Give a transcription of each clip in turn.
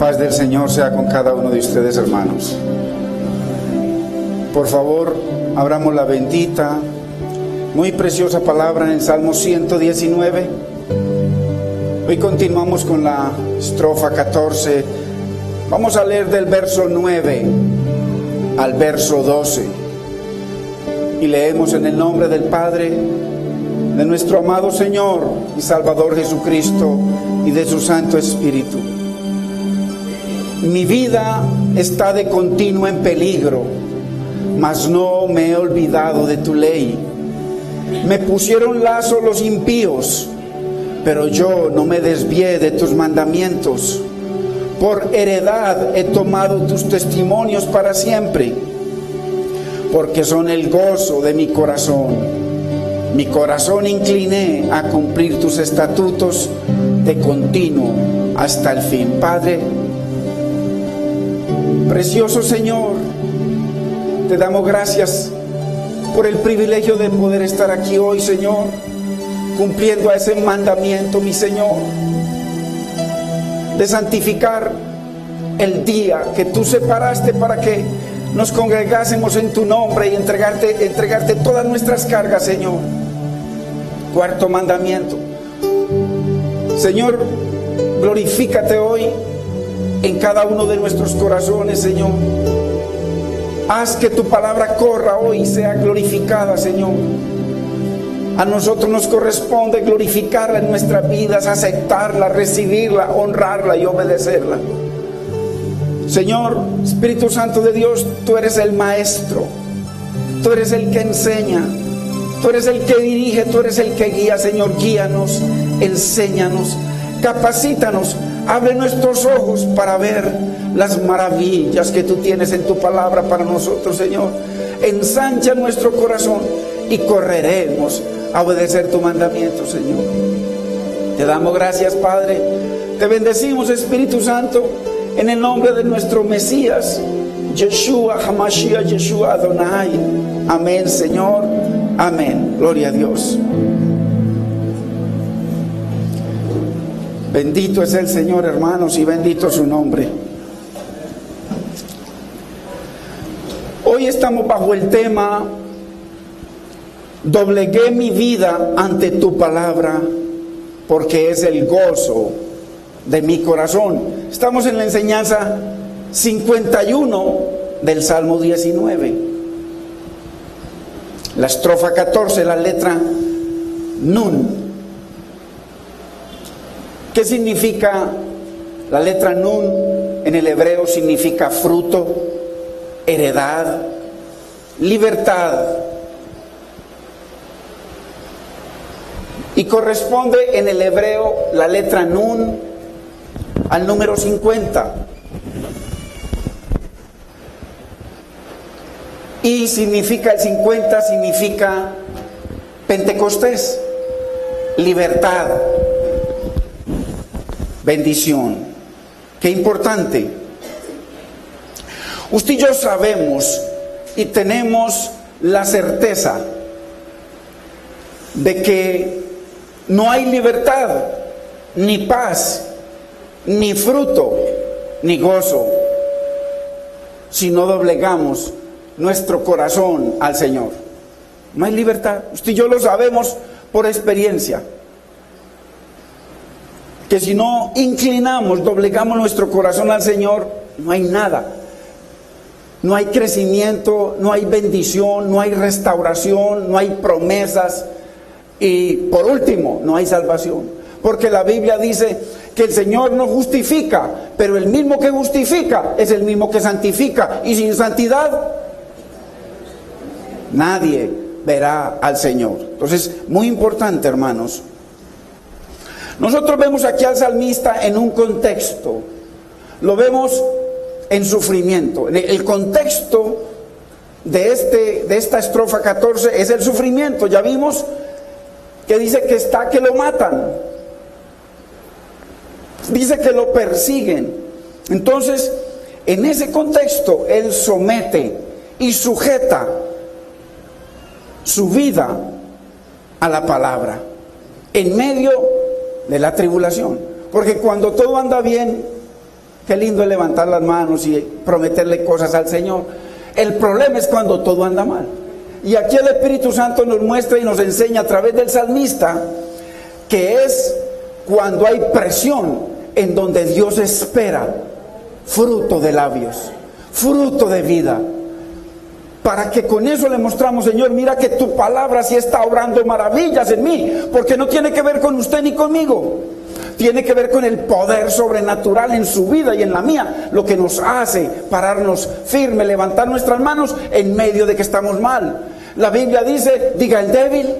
paz del Señor sea con cada uno de ustedes, hermanos. Por favor, abramos la bendita, muy preciosa palabra en el Salmo 119. Hoy continuamos con la estrofa 14. Vamos a leer del verso 9 al verso 12. Y leemos en el nombre del Padre, de nuestro amado Señor y Salvador Jesucristo y de su Santo Espíritu. Mi vida está de continuo en peligro, mas no me he olvidado de tu ley. Me pusieron lazo los impíos, pero yo no me desvié de tus mandamientos. Por heredad he tomado tus testimonios para siempre, porque son el gozo de mi corazón. Mi corazón incliné a cumplir tus estatutos de continuo hasta el fin. Padre, precioso Señor, te damos gracias por el privilegio de poder estar aquí hoy, Señor, cumpliendo a ese mandamiento, mi Señor, de santificar el día que tú separaste para que nos congregásemos en tu nombre y entregarte todas nuestras cargas, Señor. Cuarto mandamiento. Señor, glorifícate hoy en cada uno de nuestros corazones, Señor. Haz que tu palabra corra hoy y sea glorificada, Señor. A nosotros nos corresponde glorificarla en nuestras vidas, aceptarla, recibirla, honrarla y obedecerla. Señor, Espíritu Santo de Dios, tú eres el maestro, tú eres el que enseña, tú eres el que dirige, tú eres el que guía. Señor, guíanos, enséñanos, capacítanos, abre nuestros ojos para ver las maravillas que tú tienes en tu palabra para nosotros, Señor. Ensancha nuestro corazón y correremos a obedecer tu mandamiento, Señor. Te damos gracias, Padre. Te bendecimos, Espíritu Santo, en el nombre de nuestro Mesías, Yeshua HaMashiach, Yeshua Adonai. Amén, Señor. Amén. Gloria a Dios. Bendito es el Señor, hermanos, y bendito su nombre. Hoy estamos bajo el tema: doblegué mi vida ante tu palabra, porque es el gozo de mi corazón. Estamos en la enseñanza 51 del Salmo 19. La estrofa 14, la letra Nun. ¿Qué significa la letra Nun? En el hebreo significa fruto, heredad, libertad. Y corresponde en el hebreo la letra Nun al número 50. Y significa, el 50 significa Pentecostés, libertad, bendición. Qué importante. Usted y yo sabemos y tenemos la certeza de que no hay libertad, ni paz, ni fruto, ni gozo, si no doblegamos nuestro corazón al Señor. No hay libertad. Usted y yo lo sabemos por experiencia, que si no inclinamos, doblegamos nuestro corazón al Señor, no hay nada. No hay crecimiento, no hay bendición, no hay restauración, no hay promesas. Y por último, no hay salvación. Porque la Biblia dice que el Señor no justifica, pero el mismo que justifica es el mismo que santifica. Y sin santidad nadie verá al Señor. Entonces, muy importante, hermanos. Nosotros vemos aquí al salmista en un contexto. Lo vemos en sufrimiento. El contexto de esta estrofa 14 es el sufrimiento. Ya vimos que dice que lo matan. Dice que lo persiguen. Entonces, en ese contexto, él somete y sujeta su vida a la palabra, en medio de la tribulación. Porque cuando todo anda bien, Qué lindo es levantar las manos y prometerle cosas al Señor. El problema es cuando todo anda mal. Y aquí el Espíritu Santo nos muestra y nos enseña a través del salmista que es cuando hay presión en donde Dios espera fruto de labios, fruto de vida. Para que con eso le mostramos, Señor, mira que tu palabra sí está obrando maravillas en mí, porque no tiene que ver con usted ni conmigo. Tiene que ver con el poder sobrenatural en su vida y en la mía, lo que nos hace pararnos firme, levantar nuestras manos en medio de que estamos mal. La Biblia dice, diga el débil,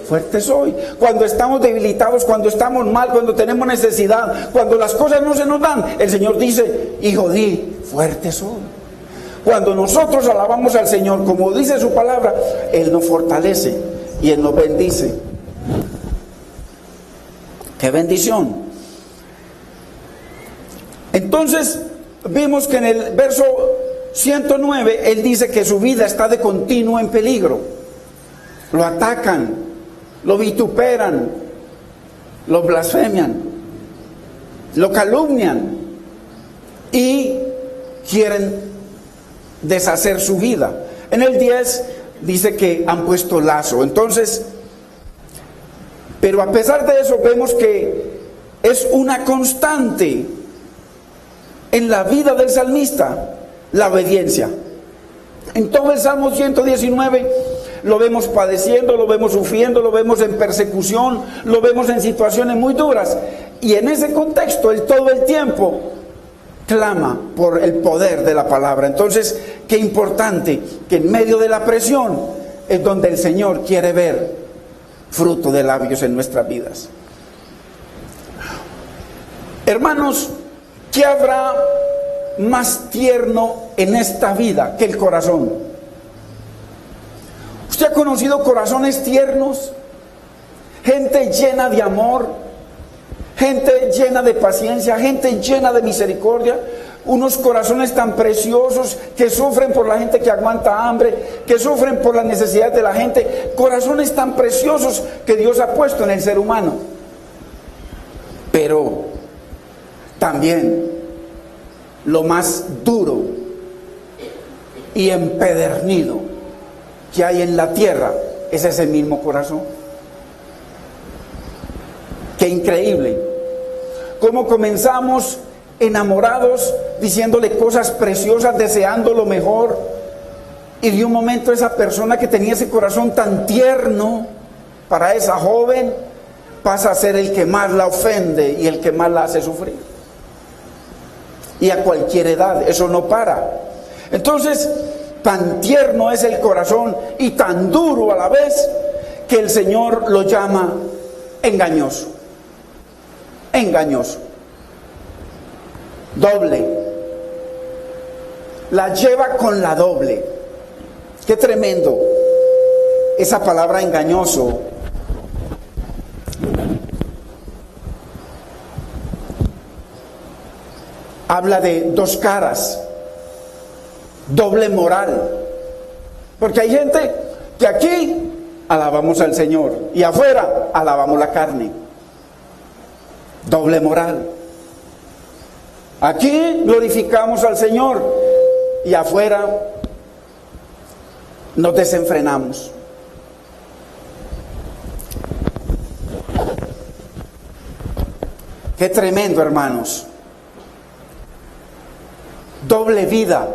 fuerte soy. Cuando estamos debilitados, cuando estamos mal, cuando tenemos necesidad, cuando las cosas no se nos dan, el Señor dice, hijo, di, fuerte soy. Cuando nosotros alabamos al Señor, como dice su palabra, Él nos fortalece y Él nos bendice. ¡Qué bendición! Entonces, vimos que en el verso 109, Él dice que su vida está de continuo en peligro. Lo atacan, lo vituperan, lo blasfemian, lo calumnian y quieren deshacer su vida. En el 10 dice que han puesto lazo. Entonces, pero a pesar de eso vemos que es una constante en la vida del salmista la obediencia. En todo el Salmo 119 lo vemos padeciendo, lo vemos sufriendo, lo vemos en persecución, lo vemos en situaciones muy duras. Y en ese contexto, él todo el tiempo clama por el poder de la palabra. Entonces, qué importante que en medio de la presión es donde el Señor quiere ver fruto de labios en nuestras vidas. Hermanos, ¿qué habrá más tierno en esta vida que el corazón? ¿Usted ha conocido corazones tiernos? Gente llena de amor, gente llena de paciencia, gente llena de misericordia. Unos corazones tan preciosos que sufren por la gente que aguanta hambre, que sufren por las necesidades de la gente. Corazones tan preciosos que Dios ha puesto en el ser humano. Pero también lo más duro y empedernido que hay en la tierra es ese mismo corazón. Qué increíble. Cómo comenzamos enamorados, diciéndole cosas preciosas, deseando lo mejor, y de un momento esa persona que tenía ese corazón tan tierno para esa joven pasa a ser el que más la ofende y el que más la hace sufrir. Y a cualquier edad, eso no para. Entonces, tan tierno es el corazón y tan duro a la vez que el Señor lo llama engañoso. Engañoso, doble, la lleva con la doble. Qué tremendo esa palabra engañoso. Habla de dos caras, doble moral, porque hay gente que aquí alabamos al Señor y afuera alabamos la carne. Doble moral. Aquí glorificamos al Señor y afuera nos desenfrenamos. Qué tremendo, hermanos. Doble vida.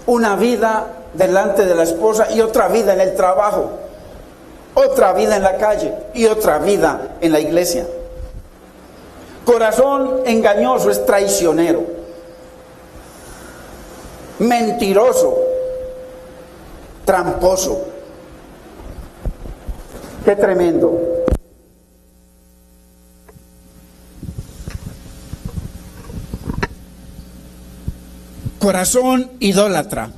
Una vida delante de la esposa y otra vida en el trabajo. Otra vida en la calle y otra vida en la iglesia. Corazón engañoso es traicionero, mentiroso, tramposo. Qué tremendo. Corazón idólatra.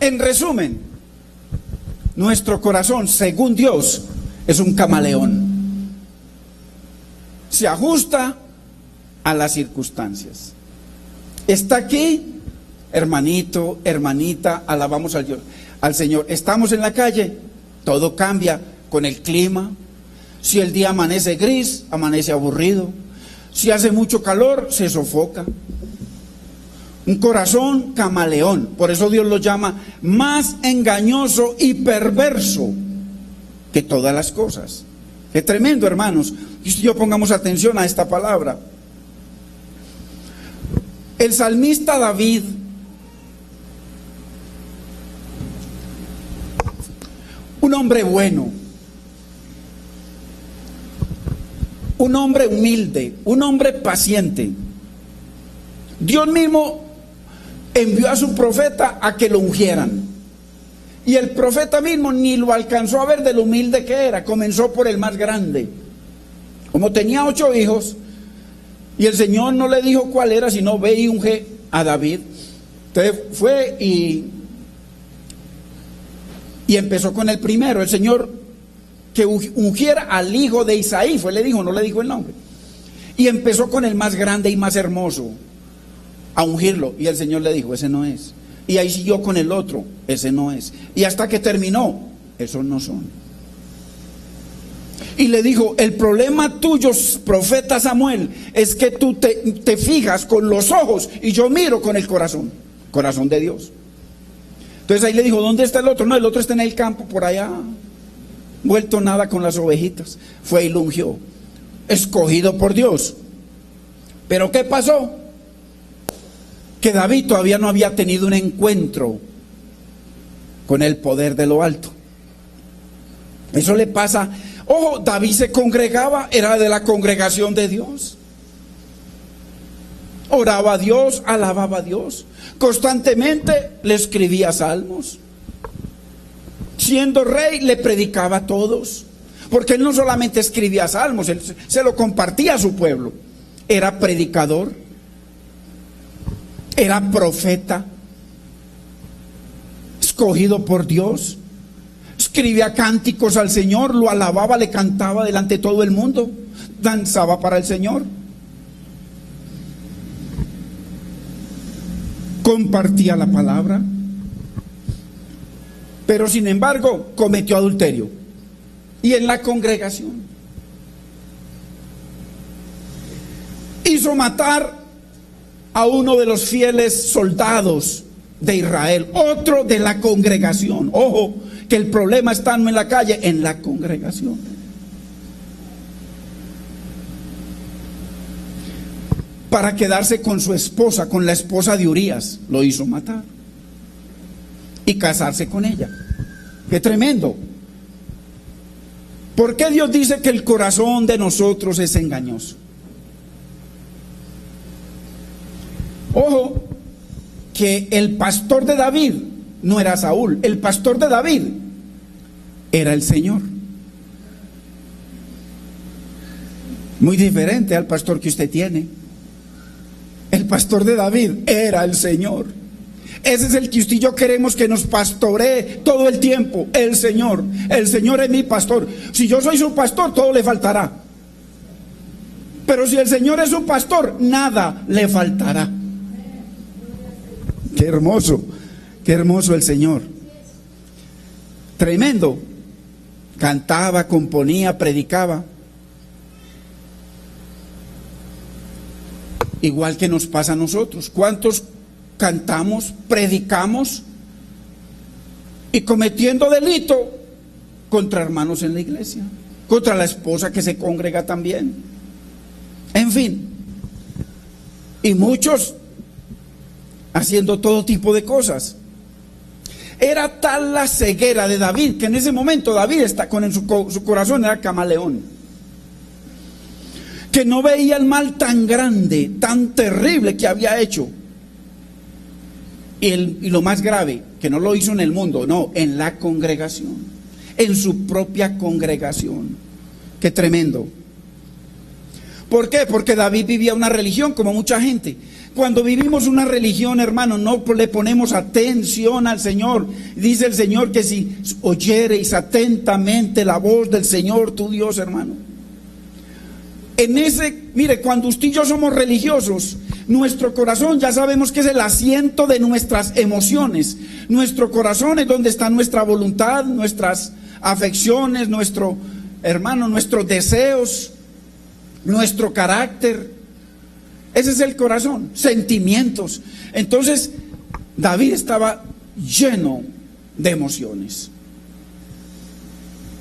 En resumen, nuestro corazón, según Dios, es un camaleón. Se ajusta a las circunstancias. Está aquí, hermanito, hermanita, alabamos al Señor. Estamos en la calle, todo cambia con el clima. Si el día amanece gris, amanece aburrido. Si hace mucho calor, se sofoca. Un corazón camaleón. Por eso Dios lo llama más engañoso y perverso que todas las cosas. Qué tremendo, hermanos. Y si yo pongamos atención a esta palabra. El salmista David un hombre bueno, un hombre humilde, un hombre paciente. Dios mismo envió a su profeta a que lo ungieran. Y el profeta mismo ni lo alcanzó a ver de lo humilde que era. Comenzó por el más grande. Como tenía 8 hijos, y el Señor no le dijo cuál era, sino ve y unge a David. Entonces fue y empezó con el primero. El Señor que ungiera al hijo de Isaí, le dijo, no le dijo el nombre. Y empezó con el más grande y más hermoso a ungirlo. Y el Señor le dijo, ese no es. Y ahí siguió con el otro, ese no es. Y hasta que terminó, esos no son. Y le dijo, el problema tuyo, profeta Samuel, es que tú te fijas con los ojos y yo miro con el corazón de Dios. Entonces ahí le dijo, ¿dónde está el otro? No, el otro está en el campo por allá, vuelto nada con las ovejitas. Fue y lo ungió, escogido por Dios. Pero ¿qué pasó? Que David todavía no había tenido un encuentro con el poder de lo alto. Eso le pasa. Ojo, David se congregaba, era de la congregación de Dios. Oraba a Dios, alababa a Dios. Constantemente le escribía salmos. Siendo rey, le predicaba a todos. Porque él no solamente escribía salmos, él se lo compartía a su pueblo. Era predicador. Era profeta. Escogido por Dios. Escribía cánticos al Señor, lo alababa, le cantaba delante de todo el mundo, danzaba para el Señor, compartía la palabra, pero sin embargo cometió adulterio. Y en la congregación hizo matar a uno de los fieles soldados de Israel, otro de la congregación. Ojo, que el problema está no en la calle, en la congregación. Para quedarse con su esposa, con la esposa de Urías, lo hizo matar y casarse con ella. ¡Qué tremendo! ¿Por qué Dios dice que el corazón de nosotros es engañoso? Ojo, que el pastor de David no era Saúl, el pastor de David era el Señor. Muy diferente al pastor que usted tiene. El pastor de David era el Señor. Ese es el que usted y yo queremos que nos pastoree todo el tiempo, el Señor. El Señor es mi pastor. Si yo soy su pastor, todo le faltará. Pero si el Señor es su pastor, nada le faltará. Qué hermoso el Señor. Tremendo. Cantaba, componía, predicaba. Igual que nos pasa a nosotros. ¿Cuántos cantamos, predicamos y cometiendo delito contra hermanos en la iglesia, contra la esposa que se congrega también? En fin. Y muchos haciendo todo tipo de cosas. Era tal la ceguera de David que en ese momento David está con su corazón era camaleón, que no veía el mal tan grande, tan terrible que había hecho. Y lo más grave, que no lo hizo en el mundo, no, en la congregación, en su propia congregación. Qué tremendo. ¿Por qué? Porque David vivía una religión como mucha gente. Cuando vivimos una religión, hermano, no le ponemos atención al Señor. Dice el Señor que si oyereis atentamente la voz del Señor tu Dios, hermano. Mire, cuando usted y yo somos religiosos, nuestro corazón ya sabemos que es el asiento de nuestras emociones. Nuestro corazón es donde está nuestra voluntad, nuestras afecciones, nuestros deseos, nuestro carácter. Ese es el corazón, sentimientos. Entonces, David estaba lleno de emociones.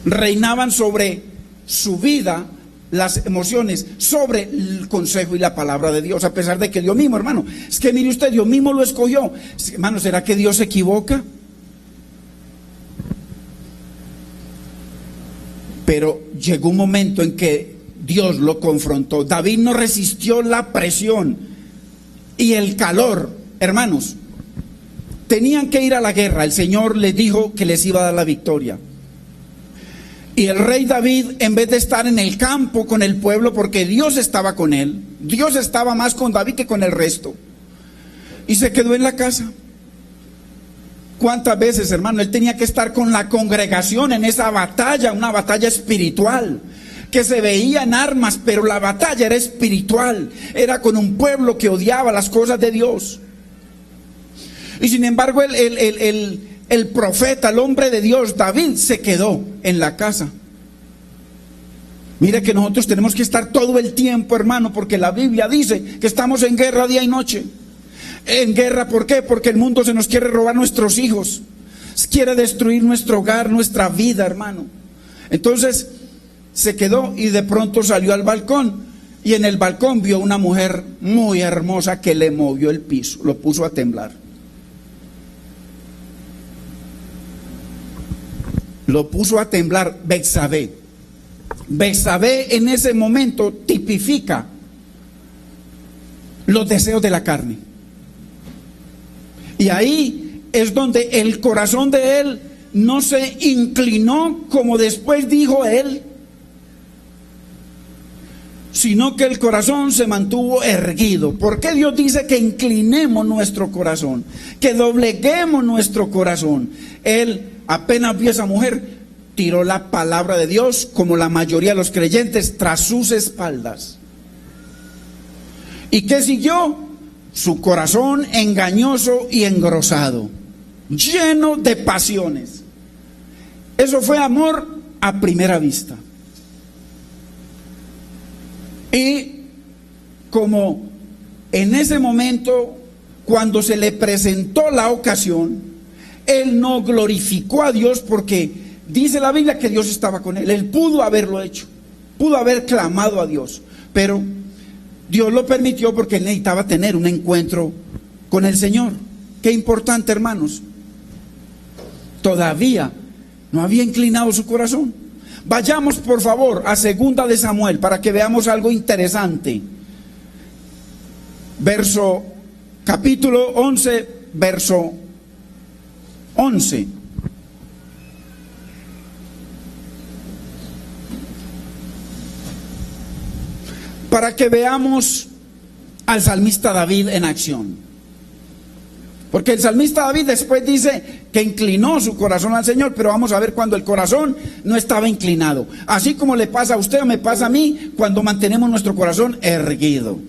Reinaban sobre su vida las emociones, sobre el consejo y la palabra de Dios, a pesar de que Dios mismo, hermano, es que mire usted, Dios mismo lo escogió. Hermano, ¿será que Dios se equivoca? Pero llegó un momento en que Dios lo confrontó. David no resistió la presión y el calor. Hermanos, tenían que ir a la guerra. El Señor les dijo que les iba a dar la victoria. Y el rey David, en vez de estar en el campo con el pueblo, porque Dios estaba con él, Dios estaba más con David que con el resto, y se quedó en la casa. ¿Cuántas veces, hermano, él tenía que estar con la congregación en esa batalla, una batalla espiritual, que se veía en armas, pero la batalla era espiritual, era con un pueblo que odiaba las cosas de Dios? Y sin embargo, el profeta, el hombre de Dios, David, se quedó en la casa. Mire que nosotros tenemos que estar todo el tiempo, hermano, porque la Biblia dice que estamos en guerra día y noche. En guerra, ¿por qué? Porque el mundo se nos quiere robar nuestros hijos, quiere destruir nuestro hogar, nuestra vida, hermano. Entonces se quedó y de pronto salió al balcón, y en el balcón vio una mujer muy hermosa que le movió el piso, lo puso a temblar. Lo puso a temblar. Betsabé. Betsabé en ese momento tipifica los deseos de la carne. Y ahí es donde el corazón de él no se inclinó como después dijo él, sino que el corazón se mantuvo erguido. ¿Por qué Dios dice que inclinemos nuestro corazón? Que dobleguemos nuestro corazón. Él apenas vio a esa mujer, tiró la palabra de Dios, como la mayoría de los creyentes, tras sus espaldas. ¿Y qué siguió? Su corazón engañoso y engrosado, lleno de pasiones. Eso fue amor a primera vista. Y como en ese momento, cuando se le presentó la ocasión, él no glorificó a Dios, porque dice la Biblia que Dios estaba con él. Él pudo haberlo hecho, pudo haber clamado a Dios, pero Dios lo permitió porque él necesitaba tener un encuentro con el Señor. Qué importante, hermanos. Todavía no había inclinado su corazón. Vayamos por favor a 2 de Samuel para que veamos algo interesante. Capítulo 11, verso 11. Para que veamos al salmista David en acción. Porque el salmista David después dice que inclinó su corazón al Señor, pero vamos a ver cuando el corazón no estaba inclinado. Así como le pasa a usted o me pasa a mí cuando mantenemos nuestro corazón erguido,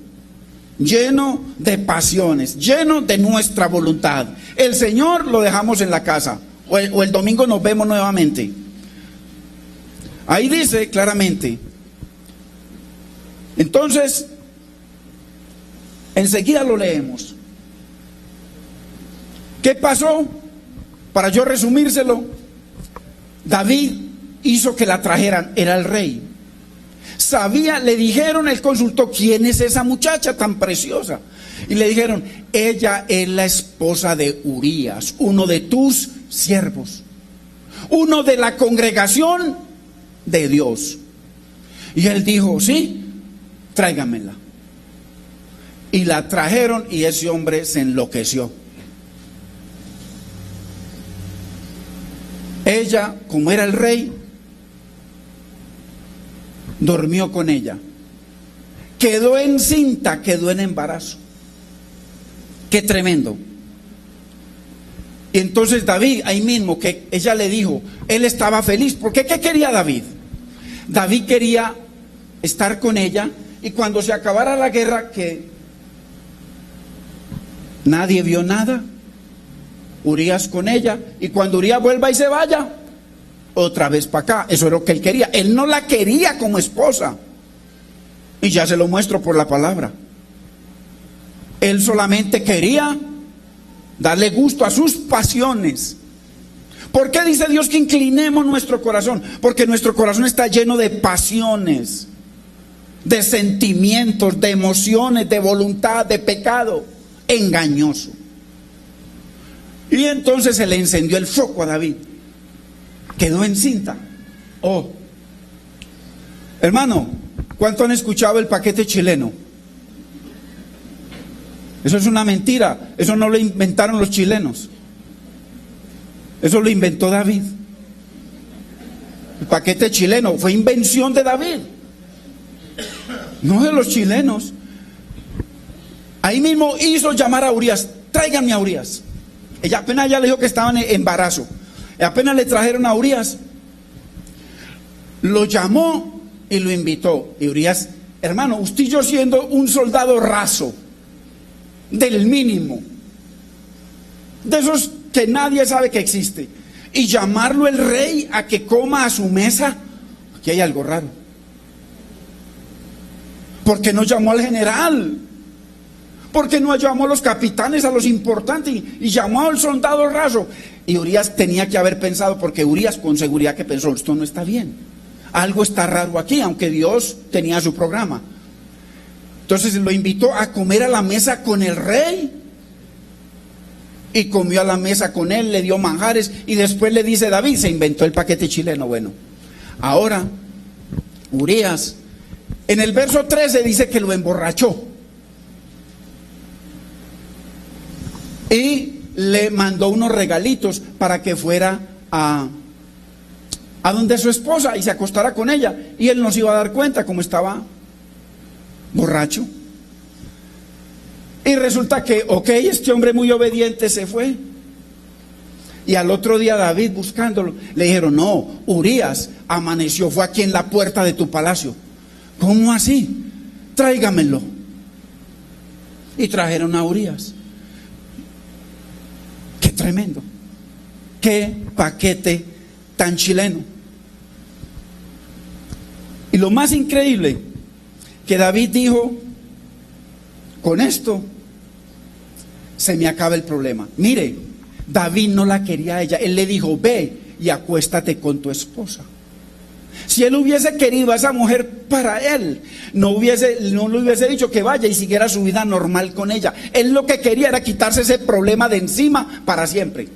lleno de pasiones, lleno de nuestra voluntad. El Señor lo dejamos en la casa, o el domingo nos vemos nuevamente. Ahí dice claramente. Entonces, enseguida lo leemos. ¿Qué pasó? Para yo resumírselo, David hizo que la trajeran, era el rey. Sabía, le dijeron, él consultó, ¿quién es esa muchacha tan preciosa? Y le dijeron, ella es la esposa de Urías, uno de tus siervos, uno de la congregación de Dios. Y él dijo, sí, tráigamela. Y la trajeron y ese hombre se enloqueció. Ella, como era el rey, durmió con ella. Quedó encinta, quedó en embarazo. Qué tremendo. Y entonces David, ahí mismo, que ella le dijo, él estaba feliz. ¿Porque qué quería David? David quería estar con ella y cuando se acabara la guerra, que nadie vio nada. Urías con ella, y cuando Urías vuelva y se vaya, otra vez para acá. Eso es lo que él quería. Él no la quería como esposa, y ya se lo muestro por la palabra. Él solamente quería darle gusto a sus pasiones. ¿Por qué dice Dios que inclinemos nuestro corazón? Porque nuestro corazón está lleno de pasiones, de sentimientos, de emociones, de voluntad, de pecado engañoso. Y entonces se le encendió el foco a David. Quedó encinta. Oh, hermano, ¿cuánto han escuchado el paquete chileno? Eso es una mentira. Eso no lo inventaron los chilenos. Eso lo inventó David. El paquete chileno fue invención de David, no de los chilenos. Ahí mismo hizo llamar a Urías. Tráiganme a Urías. Ella apenas ya le dijo que estaban en embarazo. Apenas le trajeron a Urías, lo llamó y lo invitó. Y Urías, hermano, usted y yo siendo un soldado raso, del mínimo, de esos que nadie sabe que existe, y llamarlo el rey a que coma a su mesa, aquí hay algo raro. ¿Por qué no llamó al general? ¿Por qué no llamó a los capitanes, a los importantes, y llamó al soldado raso? Y Urías tenía que haber pensado, porque Urías con seguridad que pensó, esto no está bien, algo está raro aquí, aunque Dios tenía su programa. Entonces lo invitó a comer a la mesa con el rey, y comió a la mesa con él, le dio manjares, y después le dice David, se inventó el paquete chileno. Bueno, ahora Urías, en el verso 13 dice que lo emborrachó y le mandó unos regalitos para que fuera a donde su esposa y se acostara con ella, y él no se iba a dar cuenta como estaba borracho. Y resulta que, este hombre muy obediente se fue. Y al otro día David buscándolo, le dijeron, no, Urías amaneció, fue aquí en la puerta de tu palacio. ¿Cómo así? Tráigamelo. Y trajeron a Urías. Qué tremendo. Qué paquete tan chileno. Y lo más increíble, que David dijo, con esto se me acaba el problema. Mire, David no la quería a ella. Él le dijo, ve y acuéstate con tu esposa. Si él hubiese querido a esa mujer para él, no le hubiese dicho que vaya y siguiera su vida normal con ella. Él lo que quería era quitarse ese problema de encima para siempre.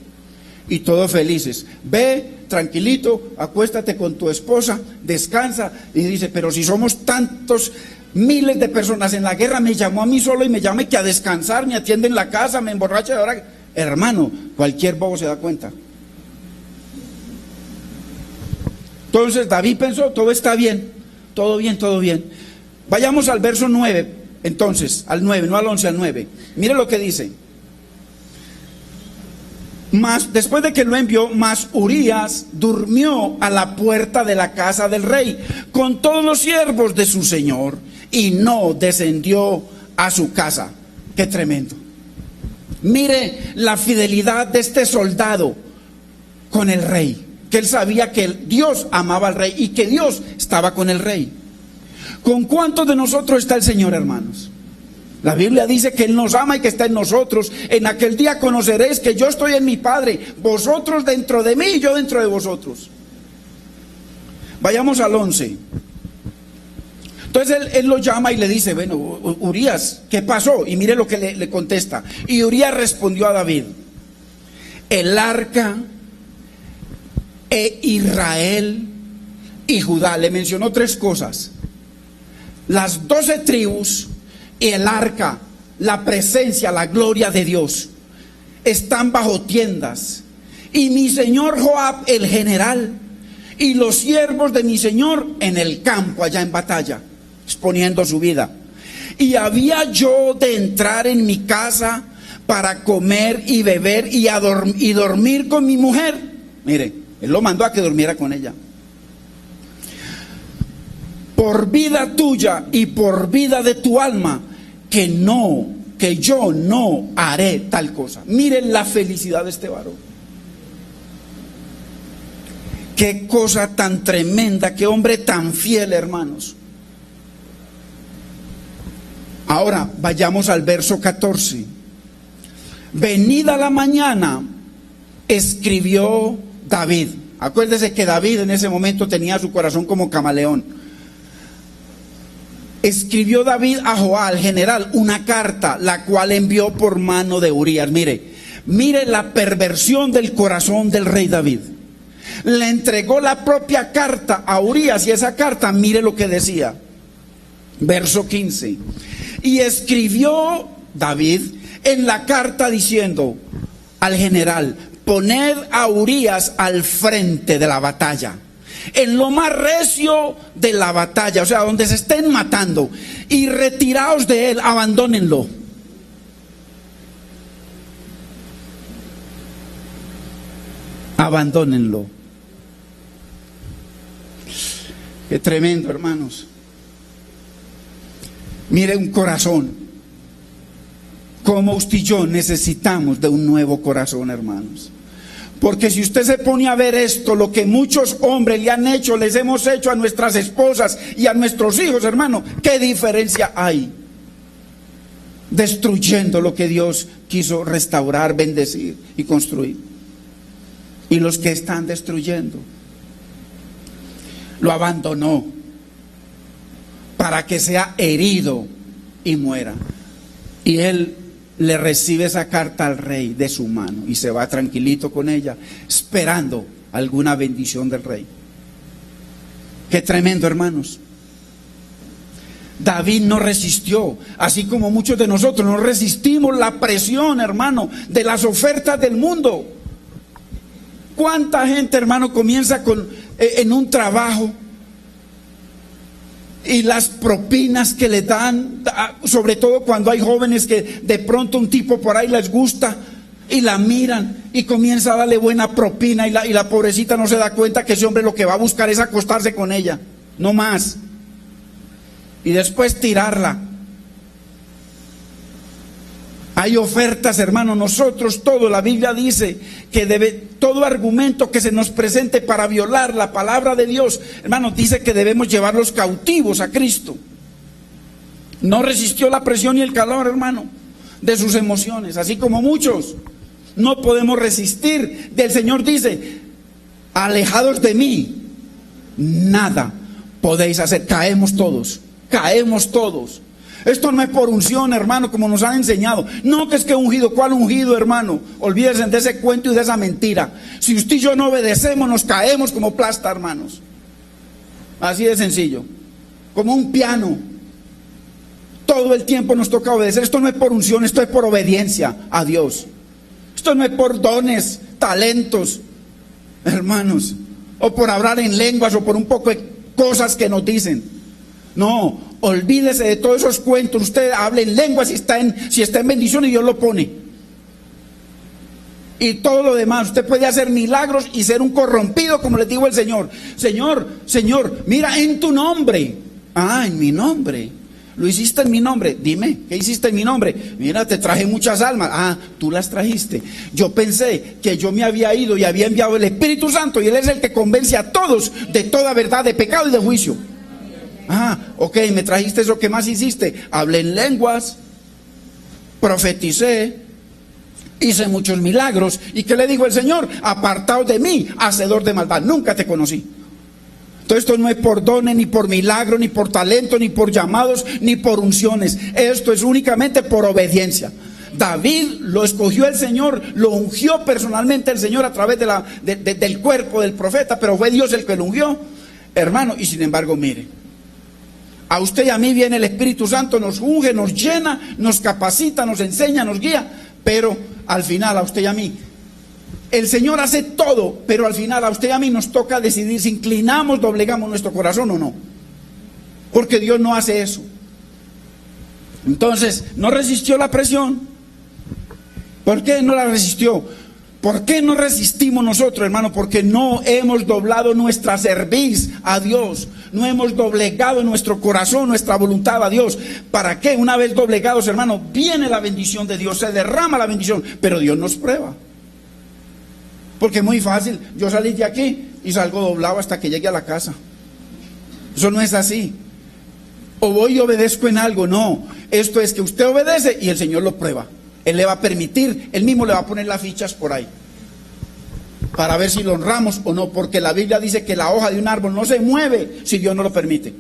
Y todos felices. Ve, tranquilito, acuéstate con tu esposa, descansa. Y dice, pero si somos tantos miles de personas en la guerra, me llamó a mí solo y me llama que a descansar, me atiende en la casa, me emborracha de ahora. Hermano, cualquier bobo se da cuenta. Entonces David pensó, todo está bien, todo bien, todo bien. Vayamos al verso 9, entonces, al 9, no al 11, al 9. Mire lo que dice. Mas, después de que lo envió, mas Urías durmió a la puerta de la casa del rey, con todos los siervos de su señor, y no descendió a su casa. Qué tremendo. Mire la fidelidad de este soldado con el rey, que él sabía que Dios amaba al rey y que Dios estaba con el rey. ¿Con cuántos de nosotros está el Señor, hermanos? La Biblia dice que Él nos ama y que está en nosotros. En aquel día conoceréis que yo estoy en mi Padre, vosotros dentro de mí y yo dentro de vosotros. Vayamos al 11. Entonces él lo llama y le dice, bueno, Urías, ¿qué pasó? Y mire lo que le contesta. Y Urías respondió a David, el arca e Israel y Judá. Le mencionó tres cosas: las 12 tribus y el arca, la presencia, la gloria de Dios, están bajo tiendas. Y mi señor Joab, el general, y los siervos de mi señor en el campo, allá en batalla, exponiendo su vida. Y había yo de entrar en mi casa para comer y beber y dormir con mi mujer. Mire, él lo mandó a que durmiera con ella. Por vida tuya y por vida de tu alma, que yo no haré tal cosa. Miren la felicidad de este varón. Qué cosa tan tremenda, qué hombre tan fiel, hermanos. Ahora vayamos al verso 14. Venida la mañana, escribió David. Acuérdese que David en ese momento tenía su corazón como camaleón. Escribió David a Joab, general, una carta, la cual envió por mano de Urías. Mire la perversión del corazón del rey David. Le entregó la propia carta a Urías, y esa carta, mire lo que decía. Verso 15. Y escribió David en la carta diciendo al general: poned a Urías al frente de la batalla, en lo más recio de la batalla, o sea, donde se estén matando, y retiraos de él, abandónenlo. Abandónenlo. Qué tremendo, hermanos. Mire un corazón. Como usted y yo necesitamos de un nuevo corazón, hermanos. Porque si usted se pone a ver esto, lo que muchos hombres le han hecho, les hemos hecho a nuestras esposas y a nuestros hijos, hermano, ¿qué diferencia hay? Destruyendo lo que Dios quiso restaurar, bendecir y construir. Y los que están destruyendo, lo abandonó para que sea herido y muera. Y él le recibe esa carta al rey de su mano y se va tranquilito con ella, esperando alguna bendición del rey. Qué tremendo, hermanos. David no resistió, así como muchos de nosotros no resistimos la presión, hermano, de las ofertas del mundo. ¿Cuánta gente, hermano, comienza en un trabajo y las propinas que le dan, sobre todo cuando hay jóvenes que de pronto un tipo por ahí les gusta y la miran y comienza a darle buena propina, y la pobrecita no se da cuenta que ese hombre lo que va a buscar es acostarse con ella, no más, y después tirarla? Hay ofertas, hermano. Nosotros todo, la Biblia dice que todo argumento que se nos presente para violar la palabra de Dios, hermano, dice que debemos llevarlos cautivos a Cristo. No resistió la presión y el calor, hermano, de sus emociones, así como muchos no podemos resistir. Del Señor dice: alejados de mí, nada podéis hacer. Caemos todos. Esto no es por unción, hermano, como nos han enseñado. No, que es que ungido. ¿Cuál ungido, hermano? Olvídense de ese cuento y de esa mentira. Si usted y yo no obedecemos, nos caemos como plasta, hermanos. Así de sencillo. Como un piano. Todo el tiempo nos toca obedecer. Esto no es por unción, esto es por obediencia a Dios. Esto no es por dones, talentos, hermanos, o por hablar en lenguas, o por un poco de cosas que nos dicen. No, olvídese de todos esos cuentos. Usted hable en lengua si está en bendición y Dios lo pone. Y todo lo demás, usted puede hacer milagros y ser un corrompido, como le digo el Señor. Señor, mira, en tu nombre. Ah, en mi nombre. Lo hiciste en mi nombre. Dime, ¿qué hiciste en mi nombre? Mira, te traje muchas almas. Ah, tú las trajiste. Yo pensé que yo me había ido y había enviado el Espíritu Santo, y Él es el que convence a todos de toda verdad, de pecado y de juicio. Ah, ok, me trajiste eso. ¿Qué más hiciste? Hablé en lenguas, profeticé, hice muchos milagros. ¿Y qué le dijo el Señor? Apartaos de mí, hacedor de maldad, nunca te conocí. Entonces esto no es por dones, ni por milagro, ni por talento, ni por llamados, ni por unciones. Esto es únicamente por obediencia. David lo escogió el Señor, lo ungió personalmente el Señor a través del cuerpo del profeta, pero fue Dios el que lo ungió, hermano. Y sin embargo, mire, a usted y a mí viene el Espíritu Santo, nos unge, nos llena, nos capacita, nos enseña, nos guía, pero al final a usted y a mí, el Señor hace todo, pero al final a usted y a mí nos toca decidir si inclinamos, doblegamos nuestro corazón o no, porque Dios no hace eso. Entonces, no resistió la presión. ¿Por qué no la resistió? ¿Por qué no resistimos nosotros, hermano? Porque no hemos doblado nuestra cerviz a Dios. No hemos doblegado nuestro corazón, nuestra voluntad a Dios. ¿Para qué? Una vez doblegados, hermano, viene la bendición de Dios, se derrama la bendición, pero Dios nos prueba. Porque es muy fácil yo salir de aquí y salgo doblado hasta que llegue a la casa. Eso no es así. O voy y obedezco en algo, no. Esto es que usted obedece y el Señor lo prueba. Él le va a permitir, Él mismo le va a poner las fichas por ahí, para ver si lo honramos o no, porque la Biblia dice que la hoja de un árbol no se mueve si Dios no lo permite.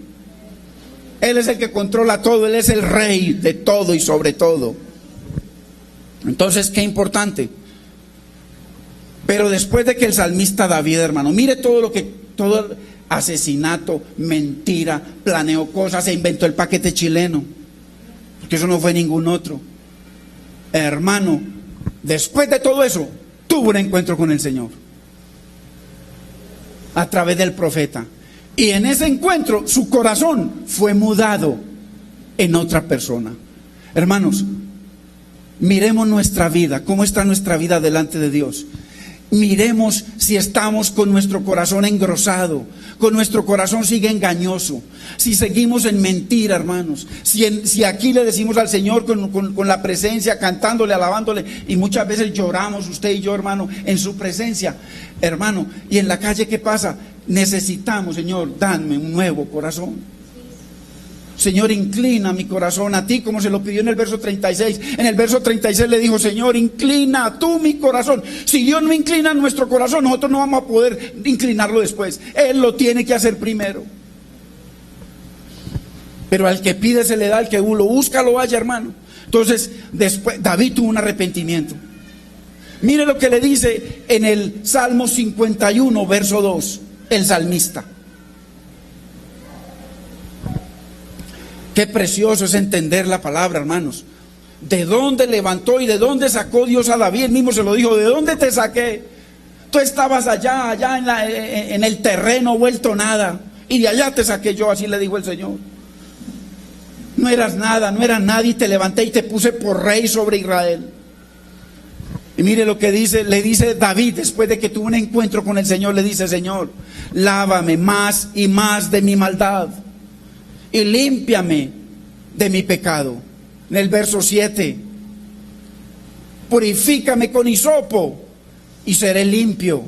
Él es el que controla todo, Él es el rey de todo y sobre todo. Entonces, qué importante. Pero después de que el salmista David, hermano, mire todo el asesinato, mentira, planeó cosas, se inventó el paquete chileno, porque eso no fue ningún otro. Hermano, después de todo eso, tuvo un encuentro con el Señor a través del profeta. Y en ese encuentro su corazón fue mudado en otra persona. Hermanos, miremos nuestra vida, cómo está nuestra vida delante de Dios. Miremos si estamos con nuestro corazón engrosado, con nuestro corazón sigue engañoso, si seguimos en mentira, hermanos, si aquí le decimos al Señor con la presencia, cantándole, alabándole, y muchas veces lloramos usted y yo, hermano, en su presencia, hermano, y en la calle, ¿qué pasa? Necesitamos, Señor, dame un nuevo corazón. Señor, inclina mi corazón a ti, como se lo pidió en el verso 36. En el verso 36 le dijo, Señor, inclina tú mi corazón. Si Dios no inclina nuestro corazón, nosotros no vamos a poder inclinarlo después. Él lo tiene que hacer primero. Pero al que pide se le da, al que lo busca lo halla, hermano. Entonces, después David tuvo un arrepentimiento. Mire lo que le dice en el Salmo 51, verso 2, el salmista. Qué precioso es entender la palabra, hermanos. ¿De dónde levantó y de dónde sacó Dios a David? Él mismo se lo dijo, ¿de dónde te saqué? Tú estabas allá en el terreno vuelto nada, y de allá te saqué yo, así le dijo el Señor. No eras nada, no eras nadie, y te levanté y te puse por rey sobre Israel. Y mire lo que le dice David después de que tuvo un encuentro con el Señor, le dice, Señor, lávame más y más de mi maldad y límpiame de mi pecado. En el verso 7, purifícame con hisopo y seré limpio,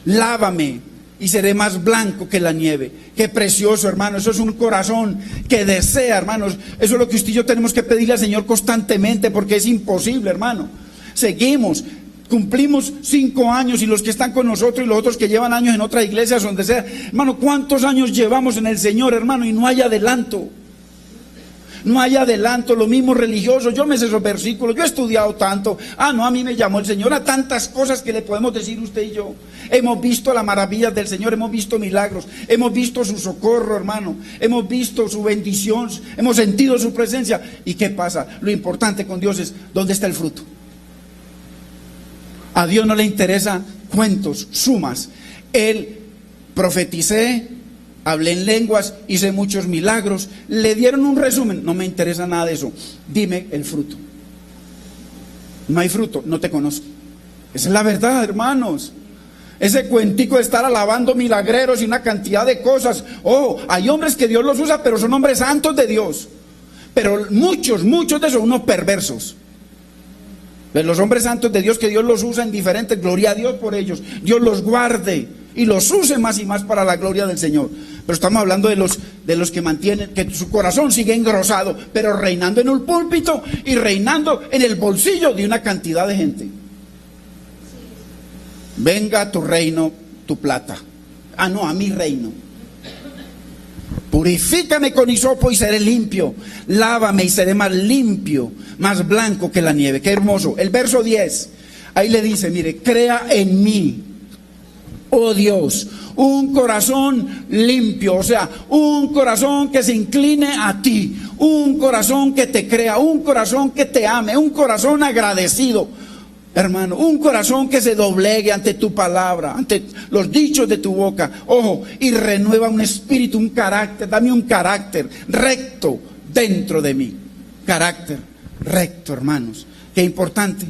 lávame y seré más blanco que la nieve. Qué precioso, hermano. Eso es un corazón que desea, hermanos. Eso es lo que usted y yo tenemos que pedirle al Señor constantemente, porque es imposible, hermano. Seguimos, cumplimos 5 años, y los que están con nosotros y los otros que llevan años en otras iglesias, donde sea, hermano, ¿cuántos años llevamos en el Señor, hermano? Y no hay adelanto. No hay adelanto. Los mismos religiosos, yo me sé esos versículos, yo he estudiado tanto. No, a mí me llamó el Señor, a tantas cosas que le podemos decir usted y yo. Hemos visto las maravillas del Señor, hemos visto milagros, hemos visto su socorro, hermano, hemos visto su bendición, hemos sentido su presencia. ¿Y qué pasa? Lo importante con Dios es, ¿dónde está el fruto? A Dios no le interesa cuentos, sumas. Él profeticé, hablé en lenguas, hice muchos milagros, le dieron un resumen, no me interesa nada de eso. Dime el fruto. No hay fruto, no te conozco. Esa es la verdad, hermanos. Ese cuentico de estar alabando milagreros y una cantidad de cosas. Hay hombres que Dios los usa, pero son hombres santos de Dios. Pero muchos de esos, unos perversos. Los hombres santos de Dios, que Dios los usa en diferentes, gloria a Dios por ellos. Dios los guarde y los use más y más para la gloria del Señor. Pero estamos hablando de los que mantienen, que su corazón sigue engrosado, pero reinando en un púlpito y reinando en el bolsillo de una cantidad de gente. Venga a tu reino, tu plata. No, a mi reino. Purifícame con hisopo y seré limpio, lávame y seré más limpio, más blanco que la nieve. Qué hermoso. El verso 10, ahí le dice, mire, crea en mí, oh Dios, un corazón limpio, o sea, un corazón que se incline a ti, un corazón que te crea, un corazón que te ame, un corazón agradecido. Hermano, un corazón que se doblegue ante tu palabra, ante los dichos de tu boca. Ojo, y renueva un espíritu, un carácter. Dame un carácter recto dentro de mí. Carácter recto, hermanos. Qué importante.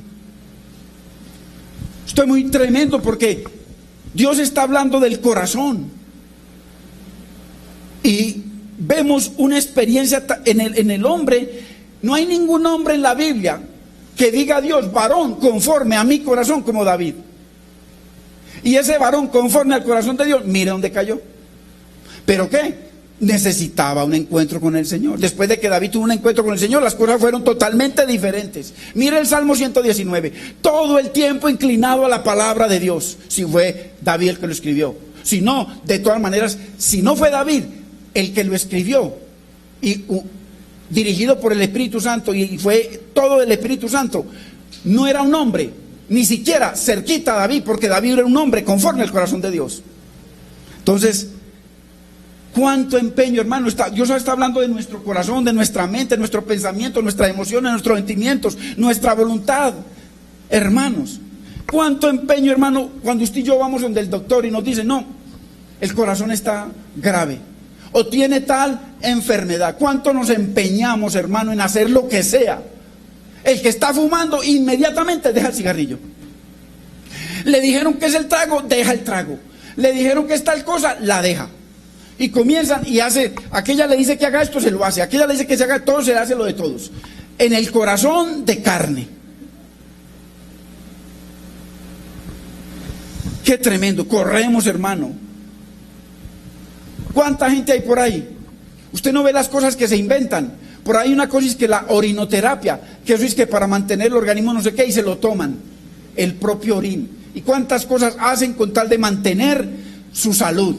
Esto es muy tremendo, porque Dios está hablando del corazón. Y vemos una experiencia en el hombre. No hay ningún hombre en la Biblia que diga a Dios, varón conforme a mi corazón, como David. Y ese varón conforme al corazón de Dios, mire dónde cayó. ¿Pero qué? necesitaba un encuentro con el Señor. Después de que David tuvo un encuentro con el Señor, las cosas fueron totalmente diferentes. Mire el Salmo 119, todo el tiempo inclinado a la palabra de Dios, si fue David el que lo escribió. Si no, de todas maneras, si no fue David el que lo escribió y dirigido por el Espíritu Santo, y fue todo el Espíritu Santo, no era un hombre, ni siquiera cerquita a David, porque David era un hombre conforme al corazón de Dios. Entonces, cuánto empeño, hermano, Dios está hablando de nuestro corazón, de nuestra mente, nuestro pensamiento, nuestras emociones, nuestros sentimientos, nuestra voluntad. Hermanos, cuánto empeño, hermano, cuando usted y yo vamos donde el doctor y nos dice, no, el corazón está grave o tiene tal enfermedad. Cuánto nos empeñamos, hermano, en hacer lo que sea. El que está fumando inmediatamente deja el cigarrillo. Le dijeron que es el trago, deja el trago. Le dijeron que es tal cosa, la deja. Y comienzan y hace, aquella le dice que haga esto, se lo hace, aquella le dice que se haga todo, se hace lo de todos. En el corazón de carne. Qué tremendo, corremos, hermano. ¿Cuánta gente hay por ahí? Usted no ve las cosas que se inventan. Por ahí una cosa es que la orinoterapia, que eso es que para mantener el organismo no sé qué, y se lo toman, el propio orín. ¿Y cuántas cosas hacen con tal de mantener su salud?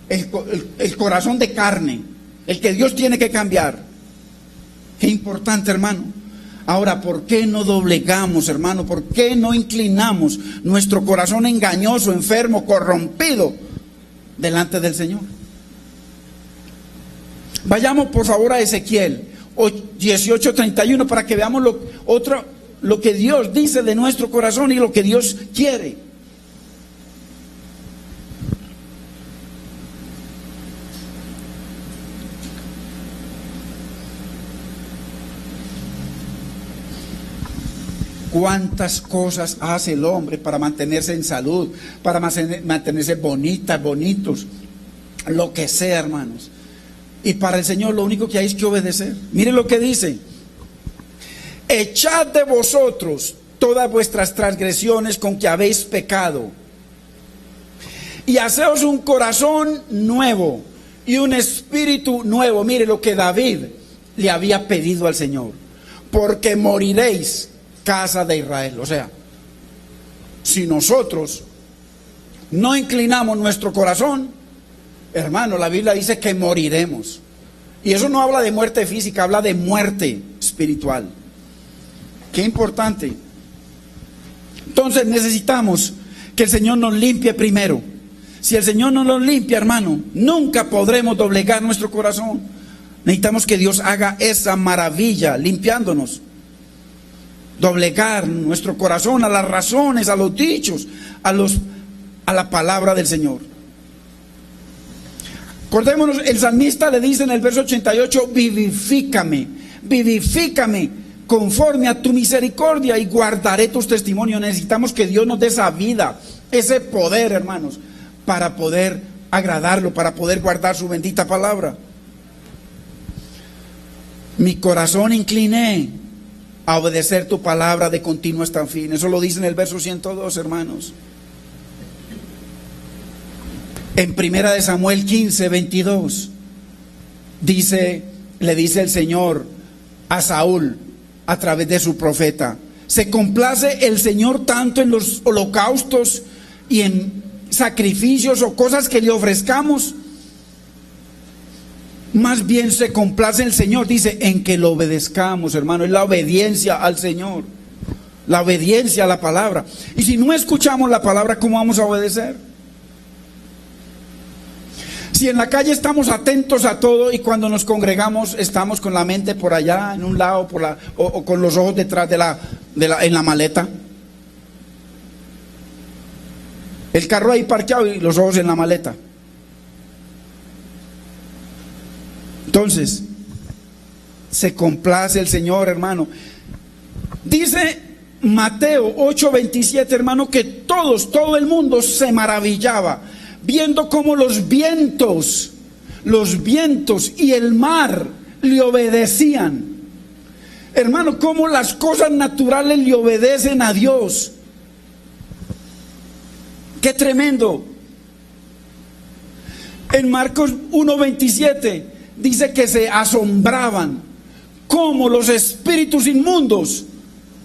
El corazón de carne, el que Dios tiene que cambiar. Qué importante, hermano. Ahora, ¿por qué no doblegamos, hermano? ¿Por qué no inclinamos nuestro corazón engañoso, enfermo, corrompido delante del Señor? Vayamos por favor a Ezequiel 18:31 para que veamos lo que Dios dice de nuestro corazón y lo que Dios quiere. ¿Cuántas cosas hace el hombre para mantenerse en salud, para mantenerse bonitos, lo que sea, hermanos? Y para el Señor lo único que hay es que obedecer. Mire lo que dice: echad de vosotros todas vuestras transgresiones con que habéis pecado, y haceos un corazón nuevo y un espíritu nuevo. Mire lo que David le había pedido al Señor: porque moriréis, casa de Israel. O sea, si nosotros no inclinamos nuestro corazón, hermano, la Biblia dice que moriremos. Y eso no habla de muerte física, habla de muerte espiritual. Qué importante. Entonces necesitamos que el Señor nos limpie primero. Si el Señor no nos limpia, hermano, nunca podremos doblegar nuestro corazón. Necesitamos que Dios haga esa maravilla, limpiándonos. Doblegar nuestro corazón a las razones, a los dichos, a la palabra del Señor. Acordémonos, el salmista le dice en el verso 88, vivifícame conforme a tu misericordia y guardaré tus testimonios. Necesitamos que Dios nos dé esa vida, ese poder, hermanos, para poder agradarlo, para poder guardar su bendita palabra. Mi corazón incliné a obedecer tu palabra de continuo hasta el fin. Eso lo dice en el verso 102, hermanos. En primera de Samuel 15:22 le dice el Señor a Saúl a través de su profeta: se complace el Señor tanto en los holocaustos y en sacrificios o cosas que le ofrezcamos. Más bien se complace el Señor, dice, en que lo obedezcamos, hermano. Es la obediencia al Señor, la obediencia a la palabra. Y si no escuchamos la palabra, ¿cómo vamos a obedecer? Si en la calle estamos atentos a todo y cuando nos congregamos estamos con la mente por allá, en un lado, o con los ojos detrás en la maleta. El carro ahí parqueado y los ojos en la maleta. Entonces, se complace el Señor, hermano. Dice Mateo 8:27, hermano, que todo el mundo se maravillaba viendo cómo los vientos y el mar le obedecían. Hermano, cómo las cosas naturales le obedecen a Dios. Qué tremendo. En Marcos 1:27 dice que se asombraban cómo los espíritus inmundos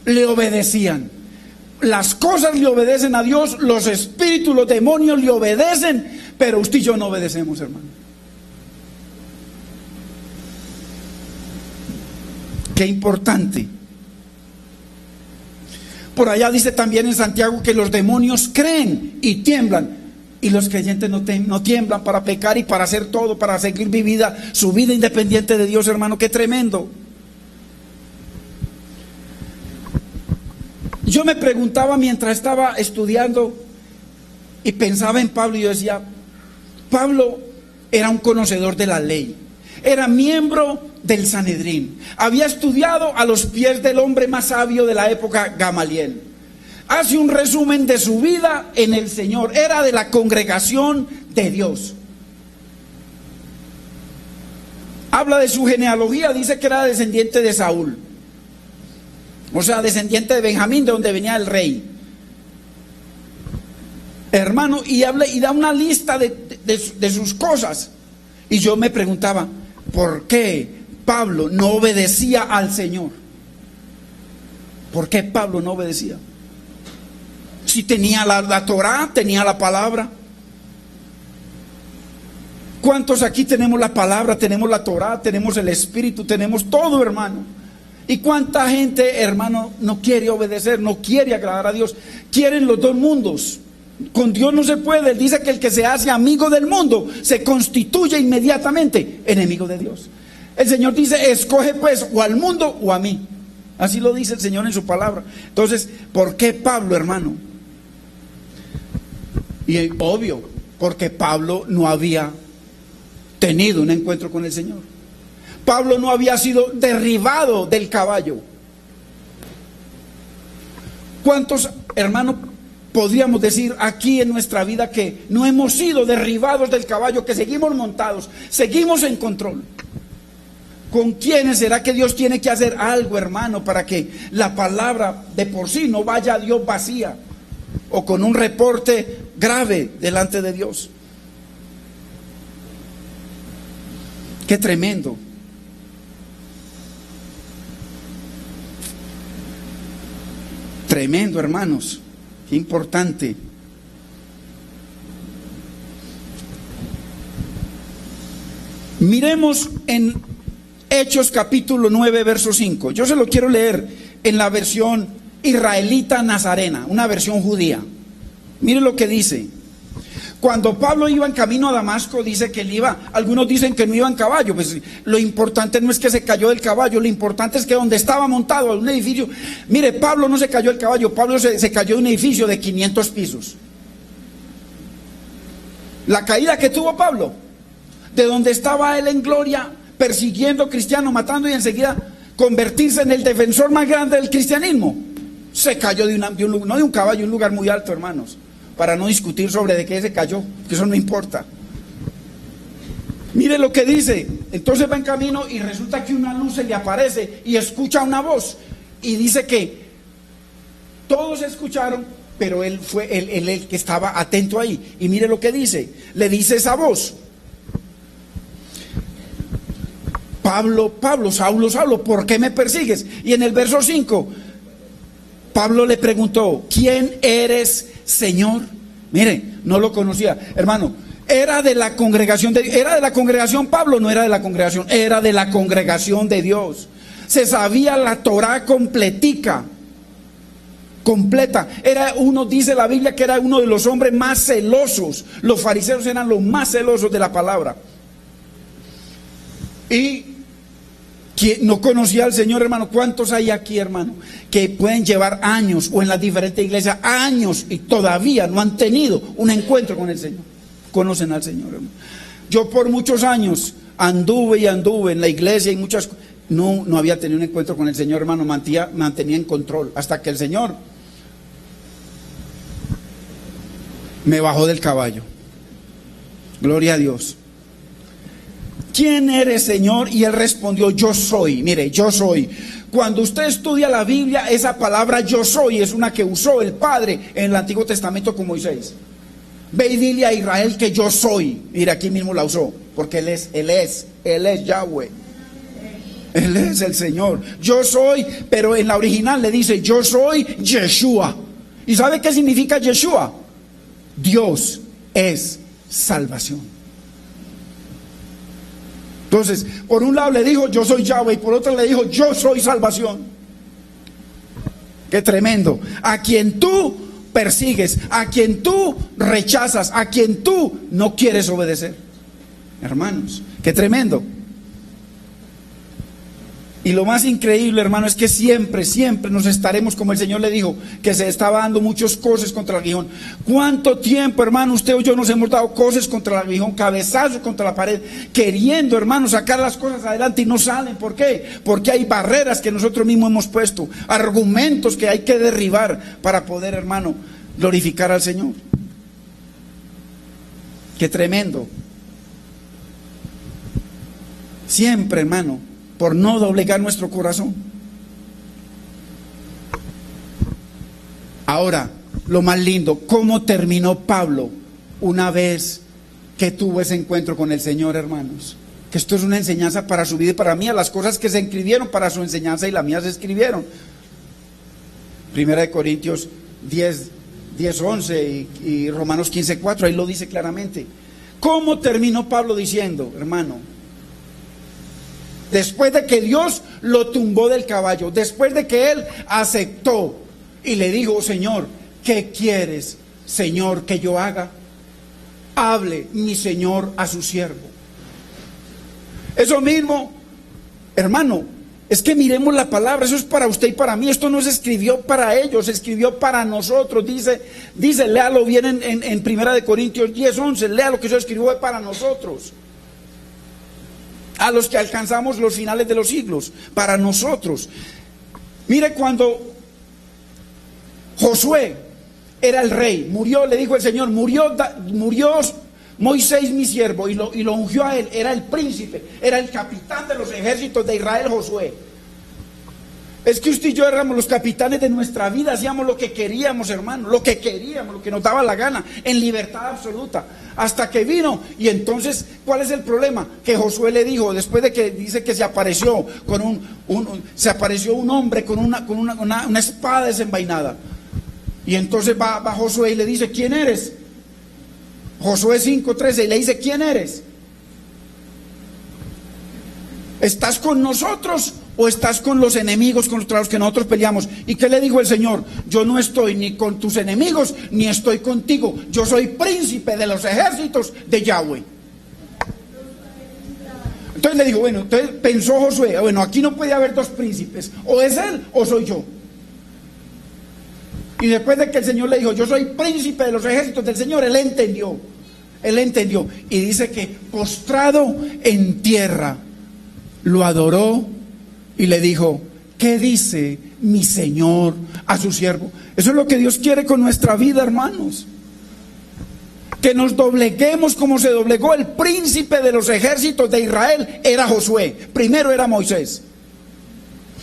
le obedecían. Las cosas le obedecen a Dios, los espíritus, los demonios le obedecen, pero usted y yo no obedecemos, hermano. Qué importante. Por allá dice también en Santiago que los demonios creen y tiemblan, y los creyentes no tiemblan para pecar y para hacer todo, para seguir su vida independiente de Dios, hermano. Qué tremendo. Yo me preguntaba mientras estaba estudiando y pensaba en Pablo, y yo decía, Pablo era un conocedor de la ley, era miembro del Sanedrín, había estudiado a los pies del hombre más sabio de la época, Gamaliel. Hace un resumen de su vida en el Señor, era de la congregación de Dios. Habla de su genealogía, dice que era descendiente de Saúl. O sea, descendiente de Benjamín, de donde venía el rey. Hermano, y habla y da una lista de sus cosas. Y yo me preguntaba, ¿por qué Pablo no obedecía al Señor? ¿Por qué Pablo no obedecía? Si tenía la Torá, tenía la palabra. ¿Cuántos aquí tenemos la palabra, tenemos la Torá, tenemos el Espíritu, tenemos todo, hermano? ¿Y cuánta gente, hermano, no quiere obedecer, no quiere agradar a Dios? Quieren los dos mundos. Con Dios no se puede. Él dice que el que se hace amigo del mundo se constituye inmediatamente enemigo de Dios. El Señor dice, escoge pues o al mundo o a mí. Así lo dice el Señor en su palabra. Entonces, ¿por qué Pablo, hermano? Y obvio, porque Pablo no había tenido un encuentro con el Señor. Pablo no había sido derribado del caballo. ¿Cuántos, hermanos, podríamos decir aquí en nuestra vida que no hemos sido derribados del caballo, que seguimos montados, seguimos en control? ¿Con quiénes será que Dios tiene que hacer algo, hermano, para que la palabra de por sí no vaya a Dios vacía o con un reporte grave delante de Dios? Qué tremendo. Tremendo, hermanos. Qué importante. Miremos en Hechos capítulo 9, verso 5. Yo se lo quiero leer en la versión israelita nazarena, una versión judía. Mire lo que dice. Cuando Pablo iba en camino a Damasco, dice que él iba, algunos dicen que no iba en caballo. Pues lo importante no es que se cayó del caballo, lo importante es que donde estaba montado, en un edificio. Mire, Pablo no se cayó del caballo, Pablo se cayó de un edificio de 500 pisos. La caída que tuvo Pablo, de donde estaba él en gloria, persiguiendo cristianos, matando, y enseguida convertirse en el defensor más grande del cristianismo, se cayó no de un caballo, un lugar muy alto, hermanos, para no discutir sobre de qué se cayó, que eso no importa. Mire lo que dice. Entonces va en camino y resulta que una luz se le aparece y escucha una voz, y dice que todos escucharon, pero él fue el que estaba atento ahí. Y mire lo que dice, le dice esa voz: Pablo, Pablo, Saulo, Saulo, ¿por qué me persigues? Y en el verso 5, Pablo le preguntó: ¿quién eres, Señor? Mire, no lo conocía, hermano. Era de la congregación Pablo, no era de la congregación, era de la congregación de Dios. Se sabía la Torá completa. Dice la Biblia que era uno de los hombres más celosos. Los fariseos eran los más celosos de la palabra. Y quien no conocía al Señor, hermano, ¿cuántos hay aquí, hermano, que pueden llevar años, o en las diferentes iglesias años, y todavía no han tenido un encuentro con el Señor? Conocen al Señor, hermano. Yo por muchos años anduve en la iglesia y no había tenido un encuentro con el Señor, hermano. Mantenía en control hasta que el Señor me bajó del caballo. Gloria a Dios. ¿Quién eres, Señor? Y él respondió: yo soy. Mire, yo soy. Cuando usted estudia la Biblia, esa palabra yo soy es una que usó el Padre en el Antiguo Testamento con Moisés. Ve y dile a Israel que yo soy. Mira, aquí mismo la usó, porque Él es Yahweh. Él es el Señor. Yo soy, pero en la original le dice, yo soy Yeshua. ¿Y sabe qué significa Yeshua? Dios es salvación. Entonces, por un lado le dijo, yo soy Yahweh, y por otro le dijo, yo soy salvación. Qué tremendo. A quien tú persigues, a quien tú rechazas, a quien tú no quieres obedecer. Hermanos, qué tremendo. Y lo más increíble, hermano, es que siempre nos estaremos, como el Señor le dijo, que se estaba dando muchos coces contra el aguijón. ¿Cuánto tiempo, hermano, usted o yo nos hemos dado coces contra el aguijón, cabezazos contra la pared, queriendo, hermano, sacar las cosas adelante y no salen? ¿Por qué? Porque hay barreras que nosotros mismos hemos puesto, argumentos que hay que derribar para poder, hermano, glorificar al Señor. Qué tremendo. Siempre, hermano, por no doblegar nuestro corazón. Ahora, lo más lindo, ¿cómo terminó Pablo una vez que tuvo ese encuentro con el Señor, hermanos? Que esto es una enseñanza para su vida y para mí. Las cosas que se escribieron para su enseñanza y la mía se escribieron. Primera de Corintios 10:11 y Romanos 15:4, ahí lo dice claramente. ¿Cómo terminó Pablo diciendo, hermano? Después de que Dios lo tumbó del caballo, después de que él aceptó y le dijo, Señor, ¿qué quieres, Señor, que yo haga? Hable mi Señor a su siervo. Eso mismo, hermano, es que miremos la palabra, eso es para usted y para mí. Esto no se escribió para ellos, se escribió para nosotros. Dice, léalo bien en Primera de Corintios 10:11, léalo que eso escribió para nosotros. A los que alcanzamos los finales de los siglos, para nosotros. Mire, cuando Josué era el rey, murió, le dijo el Señor, murió Moisés mi siervo, y lo ungió a él, era el príncipe, era el capitán de los ejércitos de Israel, Josué. Es que usted y yo éramos los capitanes de nuestra vida, hacíamos lo que queríamos, hermano, lo que queríamos, lo que nos daba la gana, en libertad absoluta, hasta que vino. Y entonces, ¿cuál es el problema? Que Josué le dijo, después de que dice que se apareció se apareció un hombre con una espada desenvainada. Y entonces va Josué y le dice, ¿quién eres? Josué 5:13, y le dice, ¿quién eres? ¿Estás con nosotros o estás con los enemigos contra los que nosotros peleamos? ¿Y qué le dijo el Señor? Yo no estoy ni con tus enemigos ni estoy contigo. Yo soy príncipe de los ejércitos de Yahweh. Entonces le dijo, bueno, entonces pensó Josué, bueno, aquí no puede haber dos príncipes, o es él o soy yo. Y después de que el Señor le dijo, yo soy príncipe de los ejércitos del Señor, él entendió. Y dice que postrado en tierra, lo adoró y le dijo, ¿qué dice mi Señor a su siervo? Eso es lo que Dios quiere con nuestra vida, hermanos. Que nos dobleguemos como se doblegó el príncipe de los ejércitos de Israel. Era Josué, primero era Moisés.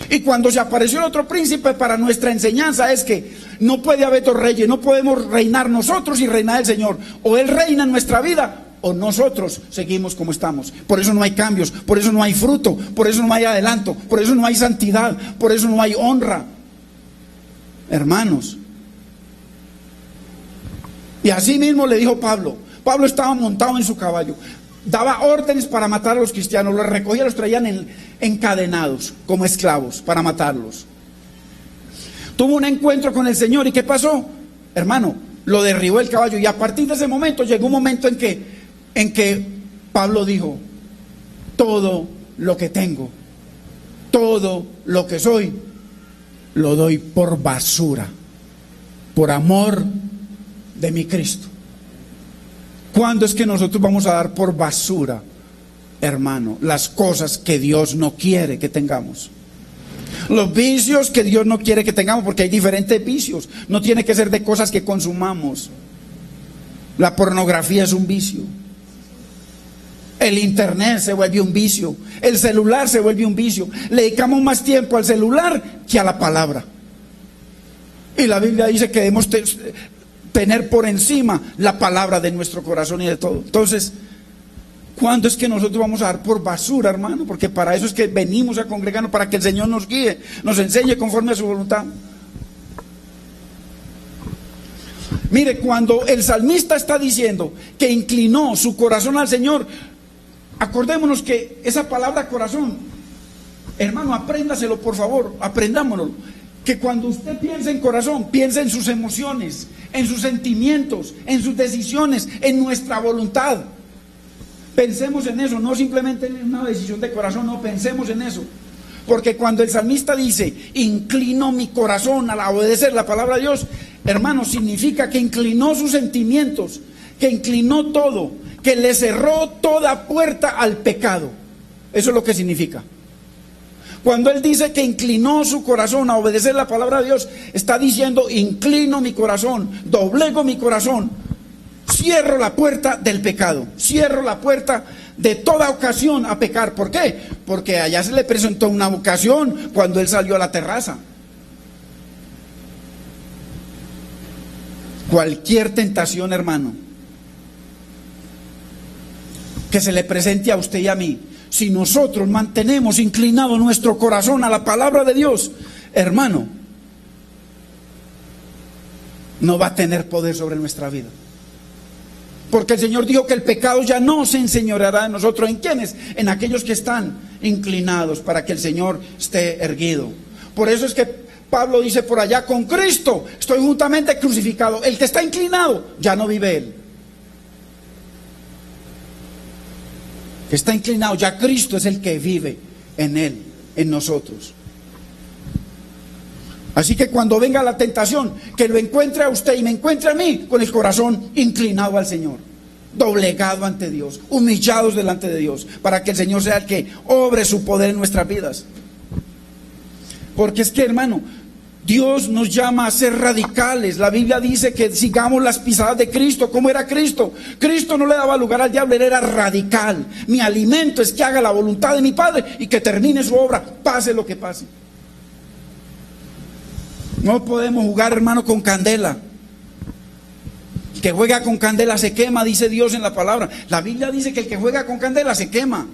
Y cuando se apareció el otro príncipe, para nuestra enseñanza es que no puede haber dos reyes, no podemos reinar nosotros y reinar el Señor. O Él reina en nuestra vida, o nosotros seguimos como estamos. Por eso no hay cambios, por eso no hay fruto, por eso no hay adelanto, por eso no hay santidad, por eso no hay honra. Hermanos. Y así mismo le dijo Pablo. Pablo estaba montado en su caballo, daba órdenes para matar a los cristianos, los recogía, los traían encadenados como esclavos para matarlos. Tuvo un encuentro con el Señor, ¿y qué pasó? Hermano, lo derribó el caballo, y a partir de ese momento llegó un momento en que Pablo dijo, todo lo que tengo, todo lo que soy, lo doy por basura, por amor de mi Cristo. ¿Cuándo es que nosotros vamos a dar por basura, hermano, las cosas que Dios no quiere que tengamos? Los vicios que Dios no quiere que tengamos, porque hay diferentes vicios. No tiene que ser de cosas que consumamos. La pornografía es un vicio. El internet se vuelve un vicio. El celular se vuelve un vicio. Le dedicamos más tiempo al celular que a la palabra. Y la Biblia dice que debemos tener por encima la palabra de nuestro corazón y de todo. Entonces, ¿cuándo es que nosotros vamos a dar por basura, hermano? Porque para eso es que venimos a congregarnos, para que el Señor nos guíe, nos enseñe conforme a su voluntad. Mire, cuando el salmista está diciendo que inclinó su corazón al Señor, acordémonos que esa palabra corazón, hermano, apréndaselo por favor, aprendámonos. Que cuando usted piensa en corazón, piensa en sus emociones, en sus sentimientos, en sus decisiones, en nuestra voluntad. Pensemos en eso, no simplemente en una decisión de corazón, no, pensemos en eso. Porque cuando el salmista dice, inclino mi corazón al obedecer la palabra de Dios, hermano, significa que inclinó sus sentimientos, que inclinó todo, que le cerró toda puerta al pecado. Eso es lo que significa. Cuando él dice que inclinó su corazón a obedecer la palabra de Dios, está diciendo, inclino mi corazón, doblego mi corazón, cierro la puerta del pecado, cierro la puerta de toda ocasión a pecar. ¿Por qué? Porque allá se le presentó una ocasión cuando él salió a la terraza. Cualquier tentación, hermano, que se le presente a usted y a mí, si nosotros mantenemos inclinado nuestro corazón a la palabra de Dios, hermano, no va a tener poder sobre nuestra vida. Porque el Señor dijo que el pecado ya no se enseñoreará de nosotros. ¿En quiénes? En aquellos que están inclinados para que el Señor esté erguido. Por eso es que Pablo dice por allá, con Cristo estoy juntamente crucificado. El que está inclinado, ya no vive él. Que está inclinado, ya Cristo es el que vive en él, en nosotros. Así que cuando venga la tentación, que lo encuentre a usted y me encuentre a mí con el corazón inclinado al Señor, doblegado ante Dios, humillados delante de Dios, para que el Señor sea el que obre su poder en nuestras vidas. Porque es que, hermano, Dios nos llama a ser radicales. La Biblia dice que sigamos las pisadas de Cristo. ¿Cómo era Cristo? Cristo no le daba lugar al diablo, él era radical. Mi alimento es que haga la voluntad de mi Padre y que termine su obra, pase lo que pase. No podemos jugar, hermano, con candela. El que juega con candela se quema, dice Dios en la palabra. La Biblia dice que el que juega con candela se quema.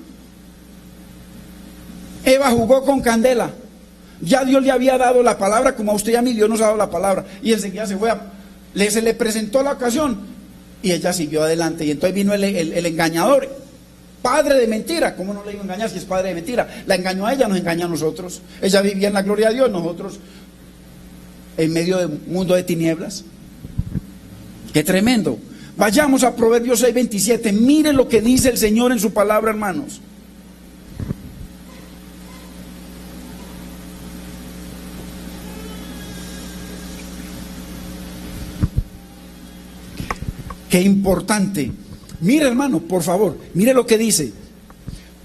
Eva jugó con candela. Ya Dios le había dado la palabra, como a usted y a mí Dios nos ha dado la palabra. Y enseguida se le presentó la ocasión y ella siguió adelante. Y entonces vino el engañador, padre de mentira. ¿Cómo no le iba a engañar si es padre de mentira? La engañó a ella, nos engañó a nosotros. Ella vivía en la gloria de Dios, nosotros en medio de un mundo de tinieblas. Qué tremendo. Vayamos a Proverbios 6:27. Miren lo que dice el Señor en su palabra, hermanos. Qué importante. Mire, hermano, por favor, mire lo que dice.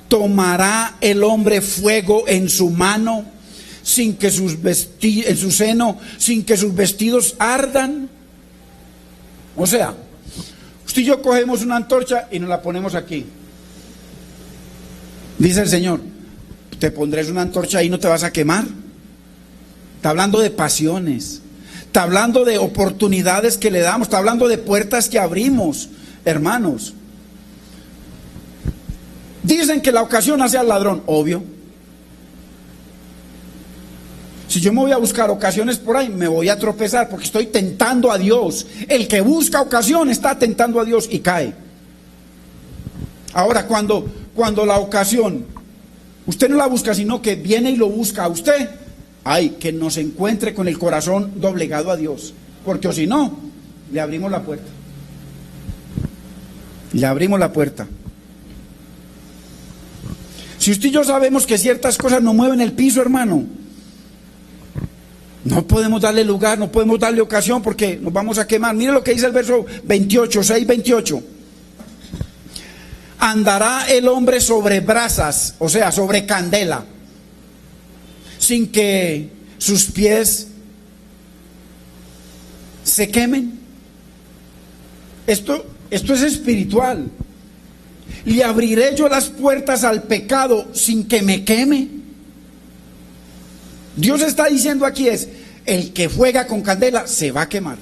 ¿Tomará el hombre fuego en su mano sin que en su seno, sin que sus vestidos ardan? O sea, usted y yo cogemos una antorcha y nos la ponemos aquí. Dice el Señor, te pondrás una antorcha ahí y no te vas a quemar. Está hablando de pasiones. Está hablando de oportunidades que le damos, está hablando de puertas que abrimos, hermanos. Dicen que la ocasión hace al ladrón, obvio. Si yo me voy a buscar ocasiones por ahí, me voy a tropezar porque estoy tentando a Dios. El que busca ocasión está tentando a Dios y cae. Ahora, cuando la ocasión, usted no la busca, sino que viene y lo busca a usted, ay, que nos encuentre con el corazón doblegado a Dios, porque o si no, le abrimos la puerta. Le abrimos la puerta. Si usted y yo sabemos que ciertas cosas nos mueven el piso, hermano, no podemos darle lugar, no podemos darle ocasión porque nos vamos a quemar. Mire lo que dice el verso 28, 6:28. Andará el hombre sobre brasas, o sea, sobre candela, sin que sus pies se quemen. Esto es espiritual. ¿Le abriré yo las puertas al pecado sin que me queme? Dios está diciendo aquí el que juega con candela se va a quemar.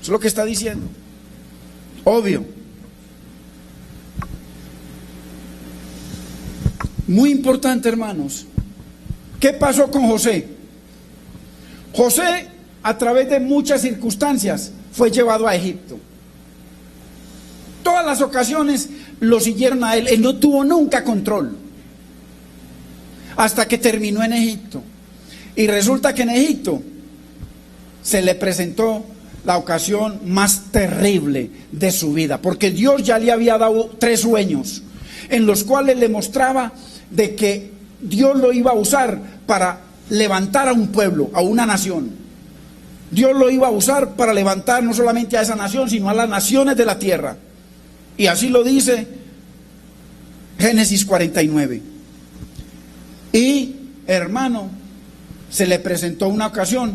es lo que está diciendo. Obvio. Muy importante, hermanos. ¿Qué pasó con José? José, a través de muchas circunstancias, fue llevado a Egipto. Todas las ocasiones lo siguieron a él. Él no tuvo nunca control. Hasta que terminó en Egipto. Y resulta que en Egipto se le presentó la ocasión más terrible de su vida. Porque Dios ya le había dado 3 sueños en los cuales le mostraba de que Dios lo iba a usar para levantar a un pueblo, a una nación. Dios lo iba a usar para levantar no solamente a esa nación, sino a las naciones de la tierra. Y así lo dice Génesis 49. Y, hermano, se le presentó una ocasión,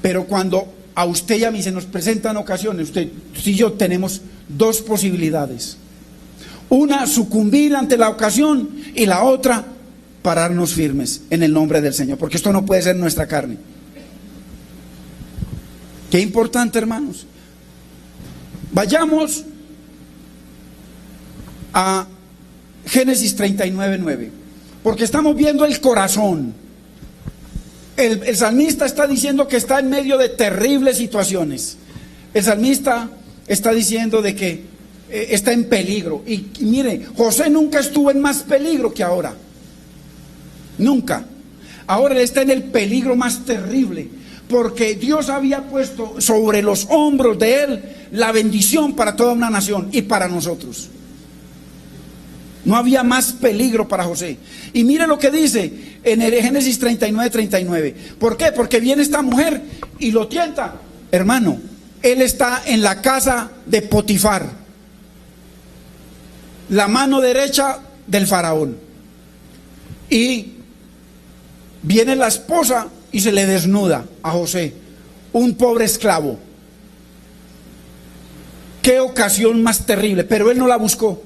pero cuando a usted y a mí se nos presentan ocasiones, usted y yo tenemos 2 posibilidades. Una, sucumbir ante la ocasión, y la otra, pararnos firmes en el nombre del Señor, porque esto no puede ser nuestra carne. Qué importante, hermanos. Vayamos a Génesis 39:9, porque estamos viendo el corazón. El salmista está diciendo que está en medio de terribles situaciones. El salmista está diciendo de que está en peligro. Y mire, José nunca estuvo en más peligro que ahora. Nunca. Ahora él está en el peligro más terrible, porque Dios había puesto sobre los hombros de él la bendición para toda una nación y para nosotros. No había más peligro para José. Y mire lo que dice en el Génesis 39:39. ¿Por qué? Porque viene esta mujer y lo tienta. Hermano, él está en la casa de Potifar, la mano derecha del faraón. Y viene la esposa y se le desnuda a José, un pobre esclavo. Qué ocasión más terrible, pero él no la buscó.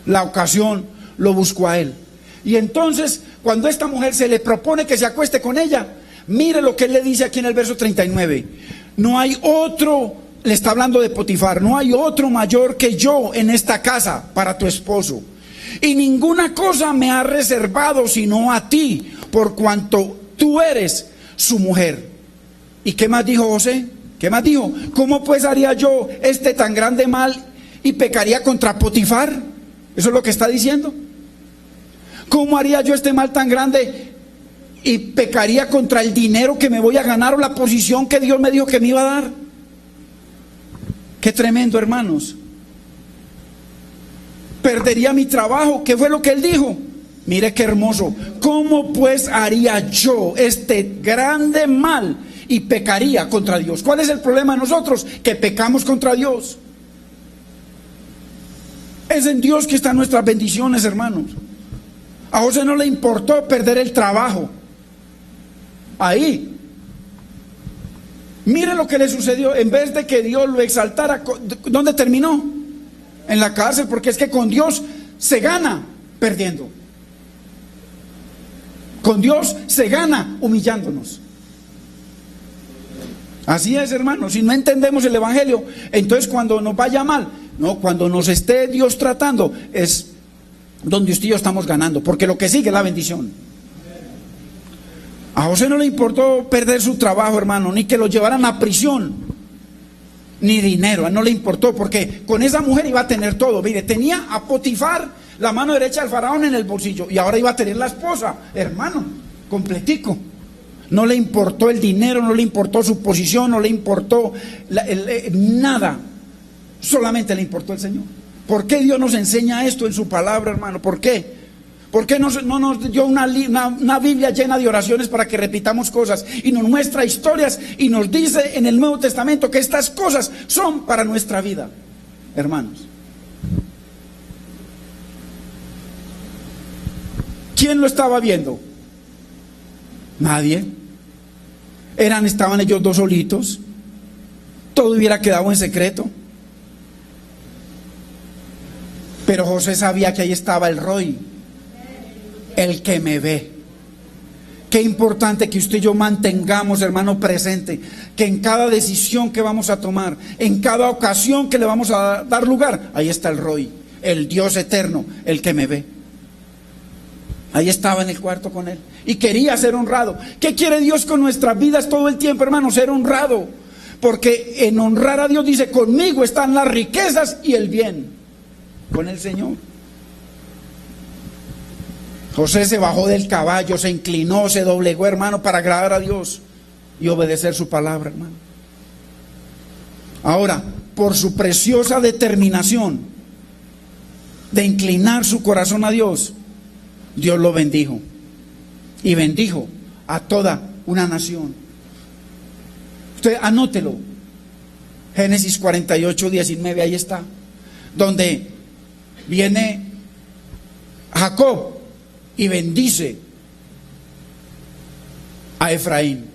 La ocasión lo buscó a él. Y entonces, cuando esta mujer se le propone que se acueste con ella, mire lo que él le dice aquí en el verso 39. No hay otro, le está hablando de Potifar, no hay otro mayor que yo en esta casa para tu esposo. Y ninguna cosa me ha reservado sino a ti, por cuanto tú eres su mujer. ¿Y qué más dijo José? ¿Qué más dijo? ¿Cómo pues haría yo este tan grande mal y pecaría contra Potifar? Eso es lo que está diciendo. ¿Cómo haría yo este mal tan grande y pecaría contra el dinero que me voy a ganar o la posición que Dios me dijo que me iba a dar? Qué tremendo, hermanos. Perdería mi trabajo. ¿Qué fue lo que él dijo? Mire qué hermoso. ¿Cómo pues haría yo este grande mal y pecaría contra Dios? ¿Cuál es el problema de nosotros? Que pecamos contra Dios. Es en Dios que están nuestras bendiciones, hermanos. A José no le importó perder el trabajo. Ahí. Mire lo que le sucedió. En vez de que Dios lo exaltara, ¿dónde terminó? En la cárcel, porque es que con Dios se gana perdiendo. Con Dios se gana humillándonos. Así es, hermanos. Si no entendemos el evangelio, entonces cuando nos vaya mal, no, cuando nos esté Dios tratando, es donde usted y yo estamos ganando, porque lo que sigue es la bendición. A José no le importó perder su trabajo, hermano, ni que lo llevaran a prisión, ni dinero, a él no le importó, porque con esa mujer iba a tener todo. Mire, tenía a Potifar, la mano derecha del faraón, en el bolsillo, y ahora iba a tener la esposa, hermano, completico. No le importó el dinero, no le importó su posición, no le importó nada. Solamente le importó el Señor. ¿Por qué Dios nos enseña esto en su palabra, hermano? ¿Por qué? ¿Por qué no nos dio una Biblia llena de oraciones para que repitamos cosas? Y nos muestra historias y nos dice en el Nuevo Testamento que estas cosas son para nuestra vida, hermanos. ¿Quién lo estaba viendo? Nadie. Estaban ellos dos solitos. Todo hubiera quedado en secreto. Pero José sabía que ahí estaba el Roy, el que me ve. Qué importante que usted y yo mantengamos, hermano, presente que en cada decisión que vamos a tomar, en cada ocasión que le vamos a dar lugar, ahí está el Roy, el Dios eterno, el que me ve. Ahí estaba en el cuarto con él y quería ser honrado. ¿Qué quiere Dios con nuestras vidas todo el tiempo, hermano? Ser honrado. Porque en honrar a Dios dice, conmigo están las riquezas y el bien. Con el Señor. José se bajó del caballo, se inclinó, se doblegó, hermano, para agradar a Dios y obedecer su palabra, hermano. Ahora, por su preciosa determinación de inclinar su corazón a Dios, Dios lo bendijo y bendijo a toda una nación. Usted anótelo. Génesis 48, 19, ahí está. Donde viene Jacob y bendice a Efraín.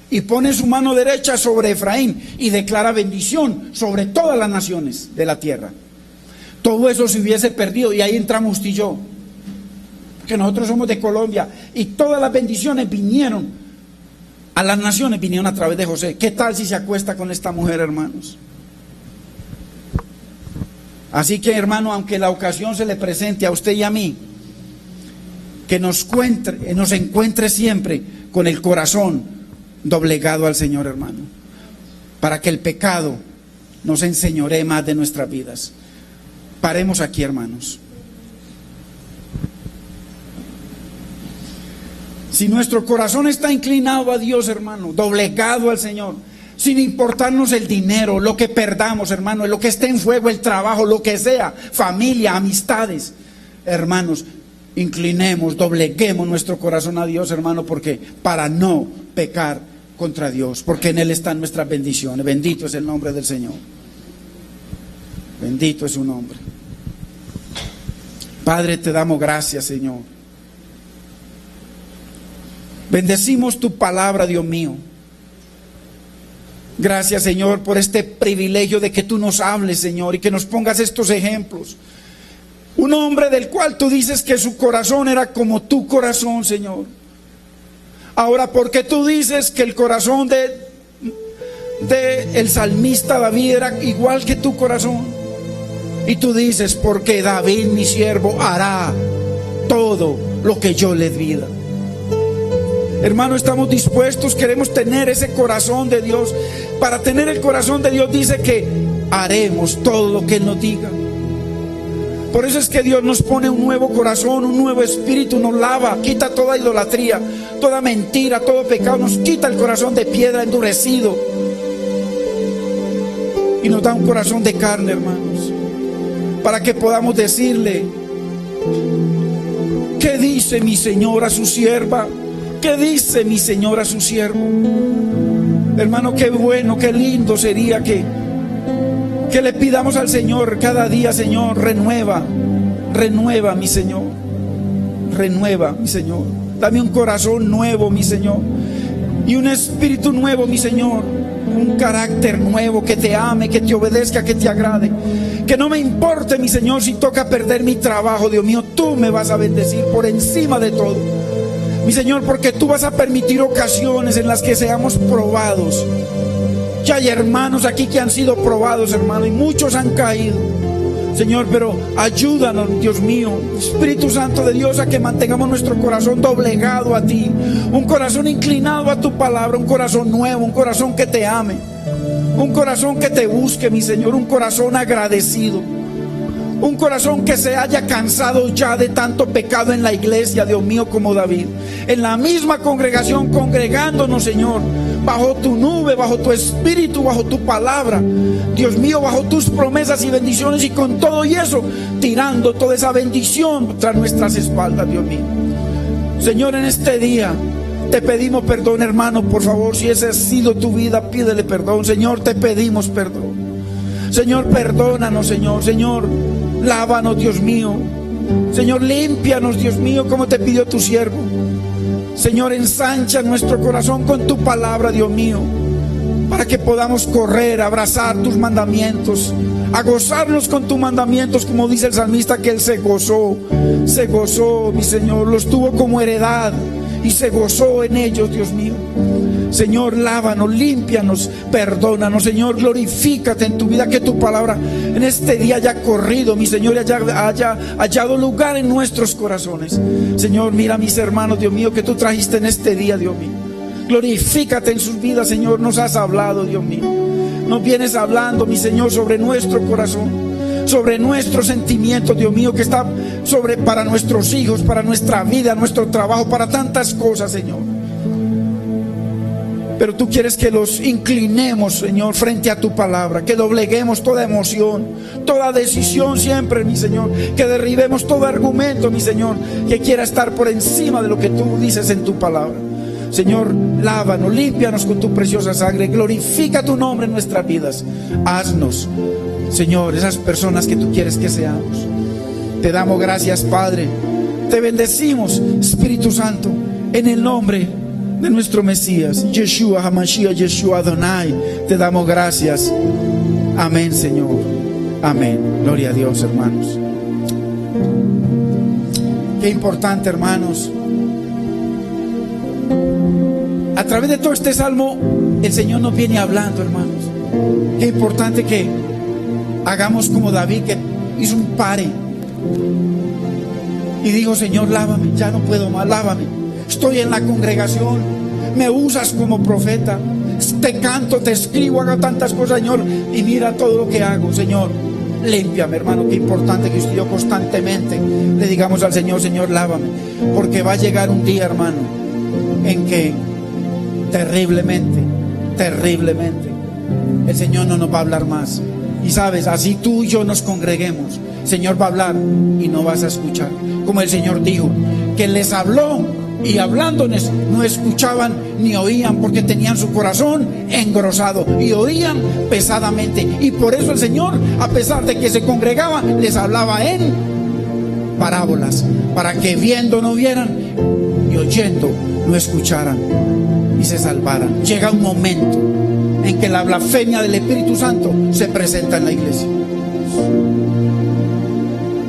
Y pone su mano derecha sobre Efraín y declara bendición sobre todas las naciones de la tierra. Todo eso se hubiese perdido y ahí entramos usted y yo. Que nosotros somos de Colombia y todas las bendiciones vinieron a las naciones, vinieron a través de José. ¿Qué tal si se acuesta con esta mujer, hermanos? Así que, hermano, aunque la ocasión se le presente a usted y a mí, que nos encuentre siempre con el corazón doblegado al Señor, hermano, para que el pecado nos enseñoree más de nuestras vidas. Paremos aquí, hermanos. Si nuestro corazón está inclinado a Dios, hermano, doblegado al Señor, sin importarnos el dinero, lo que perdamos, hermano, lo que esté en fuego, el trabajo, lo que sea, familia, amistades, hermanos, inclinemos, dobleguemos nuestro corazón a Dios, hermano, porque para no pecar contra Dios, porque en Él están nuestras bendiciones. Bendito es el nombre del Señor. Bendito es su nombre. Padre, te damos gracias, Señor. Bendecimos tu palabra, Dios mío. Gracias, Señor, por este privilegio de que tú nos hables, Señor, y que nos pongas estos ejemplos. Un hombre del cual tú dices que su corazón era como tu corazón, Señor. Ahora, ¿por qué tú dices que el corazón de el salmista David era igual que tu corazón? Y tú dices, porque David, mi siervo, hará todo lo que yo le diga. Hermano, estamos dispuestos, queremos tener ese corazón de Dios. Para tener el corazón de Dios dice que haremos todo lo que Él nos diga. Por eso es que Dios nos pone un nuevo corazón, un nuevo espíritu, nos lava, quita toda idolatría, toda mentira, todo pecado, nos quita el corazón de piedra endurecido y nos da un corazón de carne, hermanos, para que podamos decirle: ¿qué dice mi Señor a su sierva? ¿Qué dice mi Señor a su siervo? Hermano, qué bueno, qué lindo sería que le pidamos al Señor cada día: Señor, renueva mi Señor, renueva mi Señor, dame un corazón nuevo, mi Señor, y un espíritu nuevo, mi Señor, un carácter nuevo, que te ame, que te obedezca, que te agrade, que no me importe, mi Señor, si toca perder mi trabajo. Dios mío, tú me vas a bendecir por encima de todo, mi Señor, porque tú vas a permitir ocasiones en las que seamos probados. Ya hay hermanos aquí que han sido probados, hermano, y muchos han caído, Señor, pero ayúdanos, Dios mío, Espíritu Santo de Dios, a que mantengamos nuestro corazón doblegado a ti, un corazón inclinado a tu palabra, un corazón nuevo, un corazón que te ame, un corazón que te busque, mi Señor, un corazón agradecido, un corazón que se haya cansado ya de tanto pecado en la iglesia, Dios mío, como David, en la misma congregación, congregándonos, Señor, bajo tu nube, bajo tu espíritu, bajo tu palabra, Dios mío, bajo tus promesas y bendiciones, y con todo y eso, tirando toda esa bendición tras nuestras espaldas, Dios mío. Señor, en este día te pedimos perdón, hermano, por favor, si esa ha sido tu vida, pídele perdón. Señor, te pedimos perdón. Señor, perdónanos, Señor. Señor, lávanos, Dios mío. Señor, límpianos, Dios mío, como te pidió tu siervo. Señor, ensancha nuestro corazón con tu palabra, Dios mío, para que podamos correr, abrazar tus mandamientos, a gozarnos con tus mandamientos, como dice el salmista, que él se gozó, mi Señor, los tuvo como heredad y se gozó en ellos, Dios mío. Señor, lávanos, límpianos, perdónanos, Señor, glorifícate en tu vida, que tu palabra en este día haya corrido, mi Señor, haya hallado lugar en nuestros corazones. Señor, mira a mis hermanos, Dios mío, que tú trajiste en este día, Dios mío. Glorifícate en sus vidas, Señor, nos has hablado, Dios mío. Nos vienes hablando, mi Señor, sobre nuestro corazón, sobre nuestros sentimientos, Dios mío, que está sobre para nuestros hijos, para nuestra vida, nuestro trabajo, para tantas cosas, Señor. Pero tú quieres que los inclinemos, Señor, frente a tu palabra, que dobleguemos toda emoción, toda decisión siempre, mi Señor, que derribemos todo argumento, mi Señor, que quiera estar por encima de lo que tú dices en tu palabra. Señor, lávanos, límpianos con tu preciosa sangre, glorifica tu nombre en nuestras vidas. Haznos, Señor, esas personas que tú quieres que seamos. Te damos gracias, Padre. Te bendecimos, Espíritu Santo, en el nombre de nuestro Mesías, Yeshua HaMashiach, Yeshua Adonai. Te damos gracias. Amén, Señor. Amén. Gloria a Dios, hermanos. Qué importante, hermanos. A través de todo este salmo, el Señor nos viene hablando, hermanos. Qué importante que hagamos como David, que hizo un pare y dijo: Señor, lávame, ya no puedo más, lávame. Estoy en la congregación, me usas como profeta, te canto, te escribo, hago tantas cosas, Señor, y mira todo lo que hago, Señor. Límpiame, hermano. Qué importante que usted y yo constantemente le digamos al Señor: Señor, lávame, porque va a llegar un día, hermano, en que terriblemente el Señor no nos va a hablar más. Y sabes, así tú y yo nos congreguemos, Señor va a hablar y no vas a escuchar. Como el Señor dijo, que les habló y hablándoles no escuchaban ni oían, porque tenían su corazón engrosado y oían pesadamente. Y por eso el Señor, a pesar de que se congregaban, les hablaba en parábolas, para que viendo no vieran y oyendo no escucharan y se salvaran. Llega un momento en que la blasfemia del Espíritu Santo se presenta en la iglesia,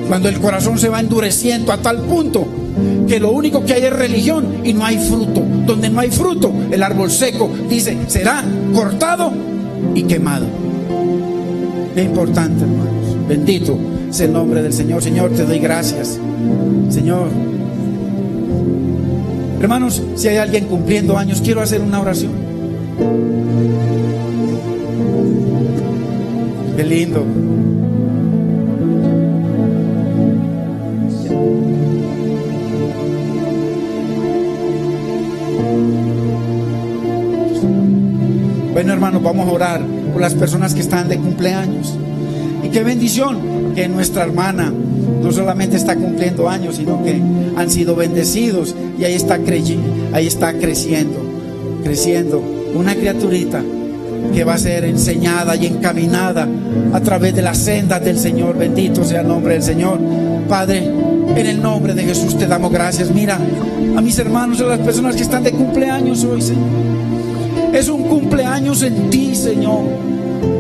cuando el corazón se va endureciendo a tal punto que lo único que hay es religión y no hay fruto. Donde no hay fruto, el árbol seco, dice, será cortado y quemado. Qué importante, hermanos. Bendito sea el nombre del Señor. Señor, te doy gracias, Señor. Hermanos, si hay alguien cumpliendo años, quiero hacer una oración. Qué lindo. Bueno, hermanos, vamos a orar por las personas que están de cumpleaños. Y qué bendición que nuestra hermana no solamente está cumpliendo años, sino que han sido bendecidos y ahí está creciendo una criaturita que va a ser enseñada y encaminada a través de las sendas del Señor. Bendito sea el nombre del Señor. Padre, en el nombre de Jesús te damos gracias. Mira a mis hermanos, a las personas que están de cumpleaños hoy, Señor. Es un cumpleaños en ti, Señor,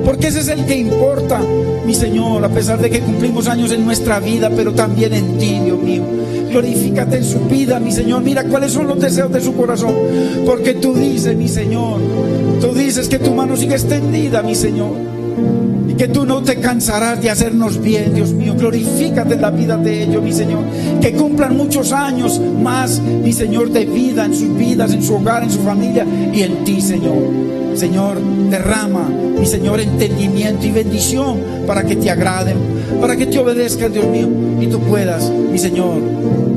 porque ese es el que importa, mi Señor, a pesar de que cumplimos años en nuestra vida, pero también en ti, Dios mío. Glorifícate en su vida, mi Señor. Mira cuáles son los deseos de su corazón, porque tú dices, mi Señor, tú dices que tu mano sigue extendida, mi Señor, y que tú no te cansarás de hacernos bien, Dios mío. Glorifícate en la vida de ellos, mi Señor, que cumplan muchos años más, mi Señor, de vida en sus vidas, en su hogar, en su familia y en ti, Señor. Señor, derrama, mi Señor, entendimiento y bendición para que te agraden, para que te obedezcan, Dios mío, y tú puedas, mi Señor,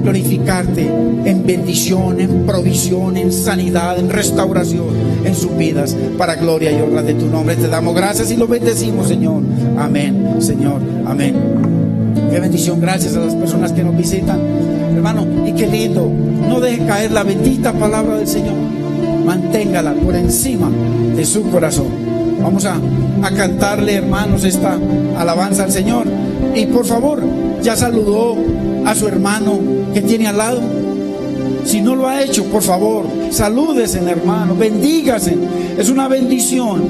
glorificarte en bendición, en provisión, en sanidad, en restauración en sus vidas, para gloria y honra de tu nombre. Te damos gracias y lo bendecimos, Señor. Amén, Señor, amén. Qué bendición. Gracias a las personas que nos visitan, hermano, y qué lindo. No deje caer la bendita palabra del Señor, manténgala por encima de su corazón. Vamos a cantarle, hermanos, esta alabanza al Señor. Y por favor, ya saludó a su hermano que tiene al lado. Si no lo ha hecho, por favor, salúdese, hermano, bendígase. Es una bendición,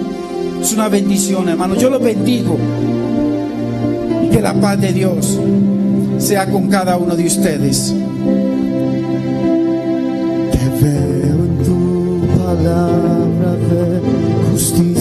hermano. Yo lo bendigo, y que la paz de Dios sea con cada uno de ustedes. Te Veo en tu palabra de justicia.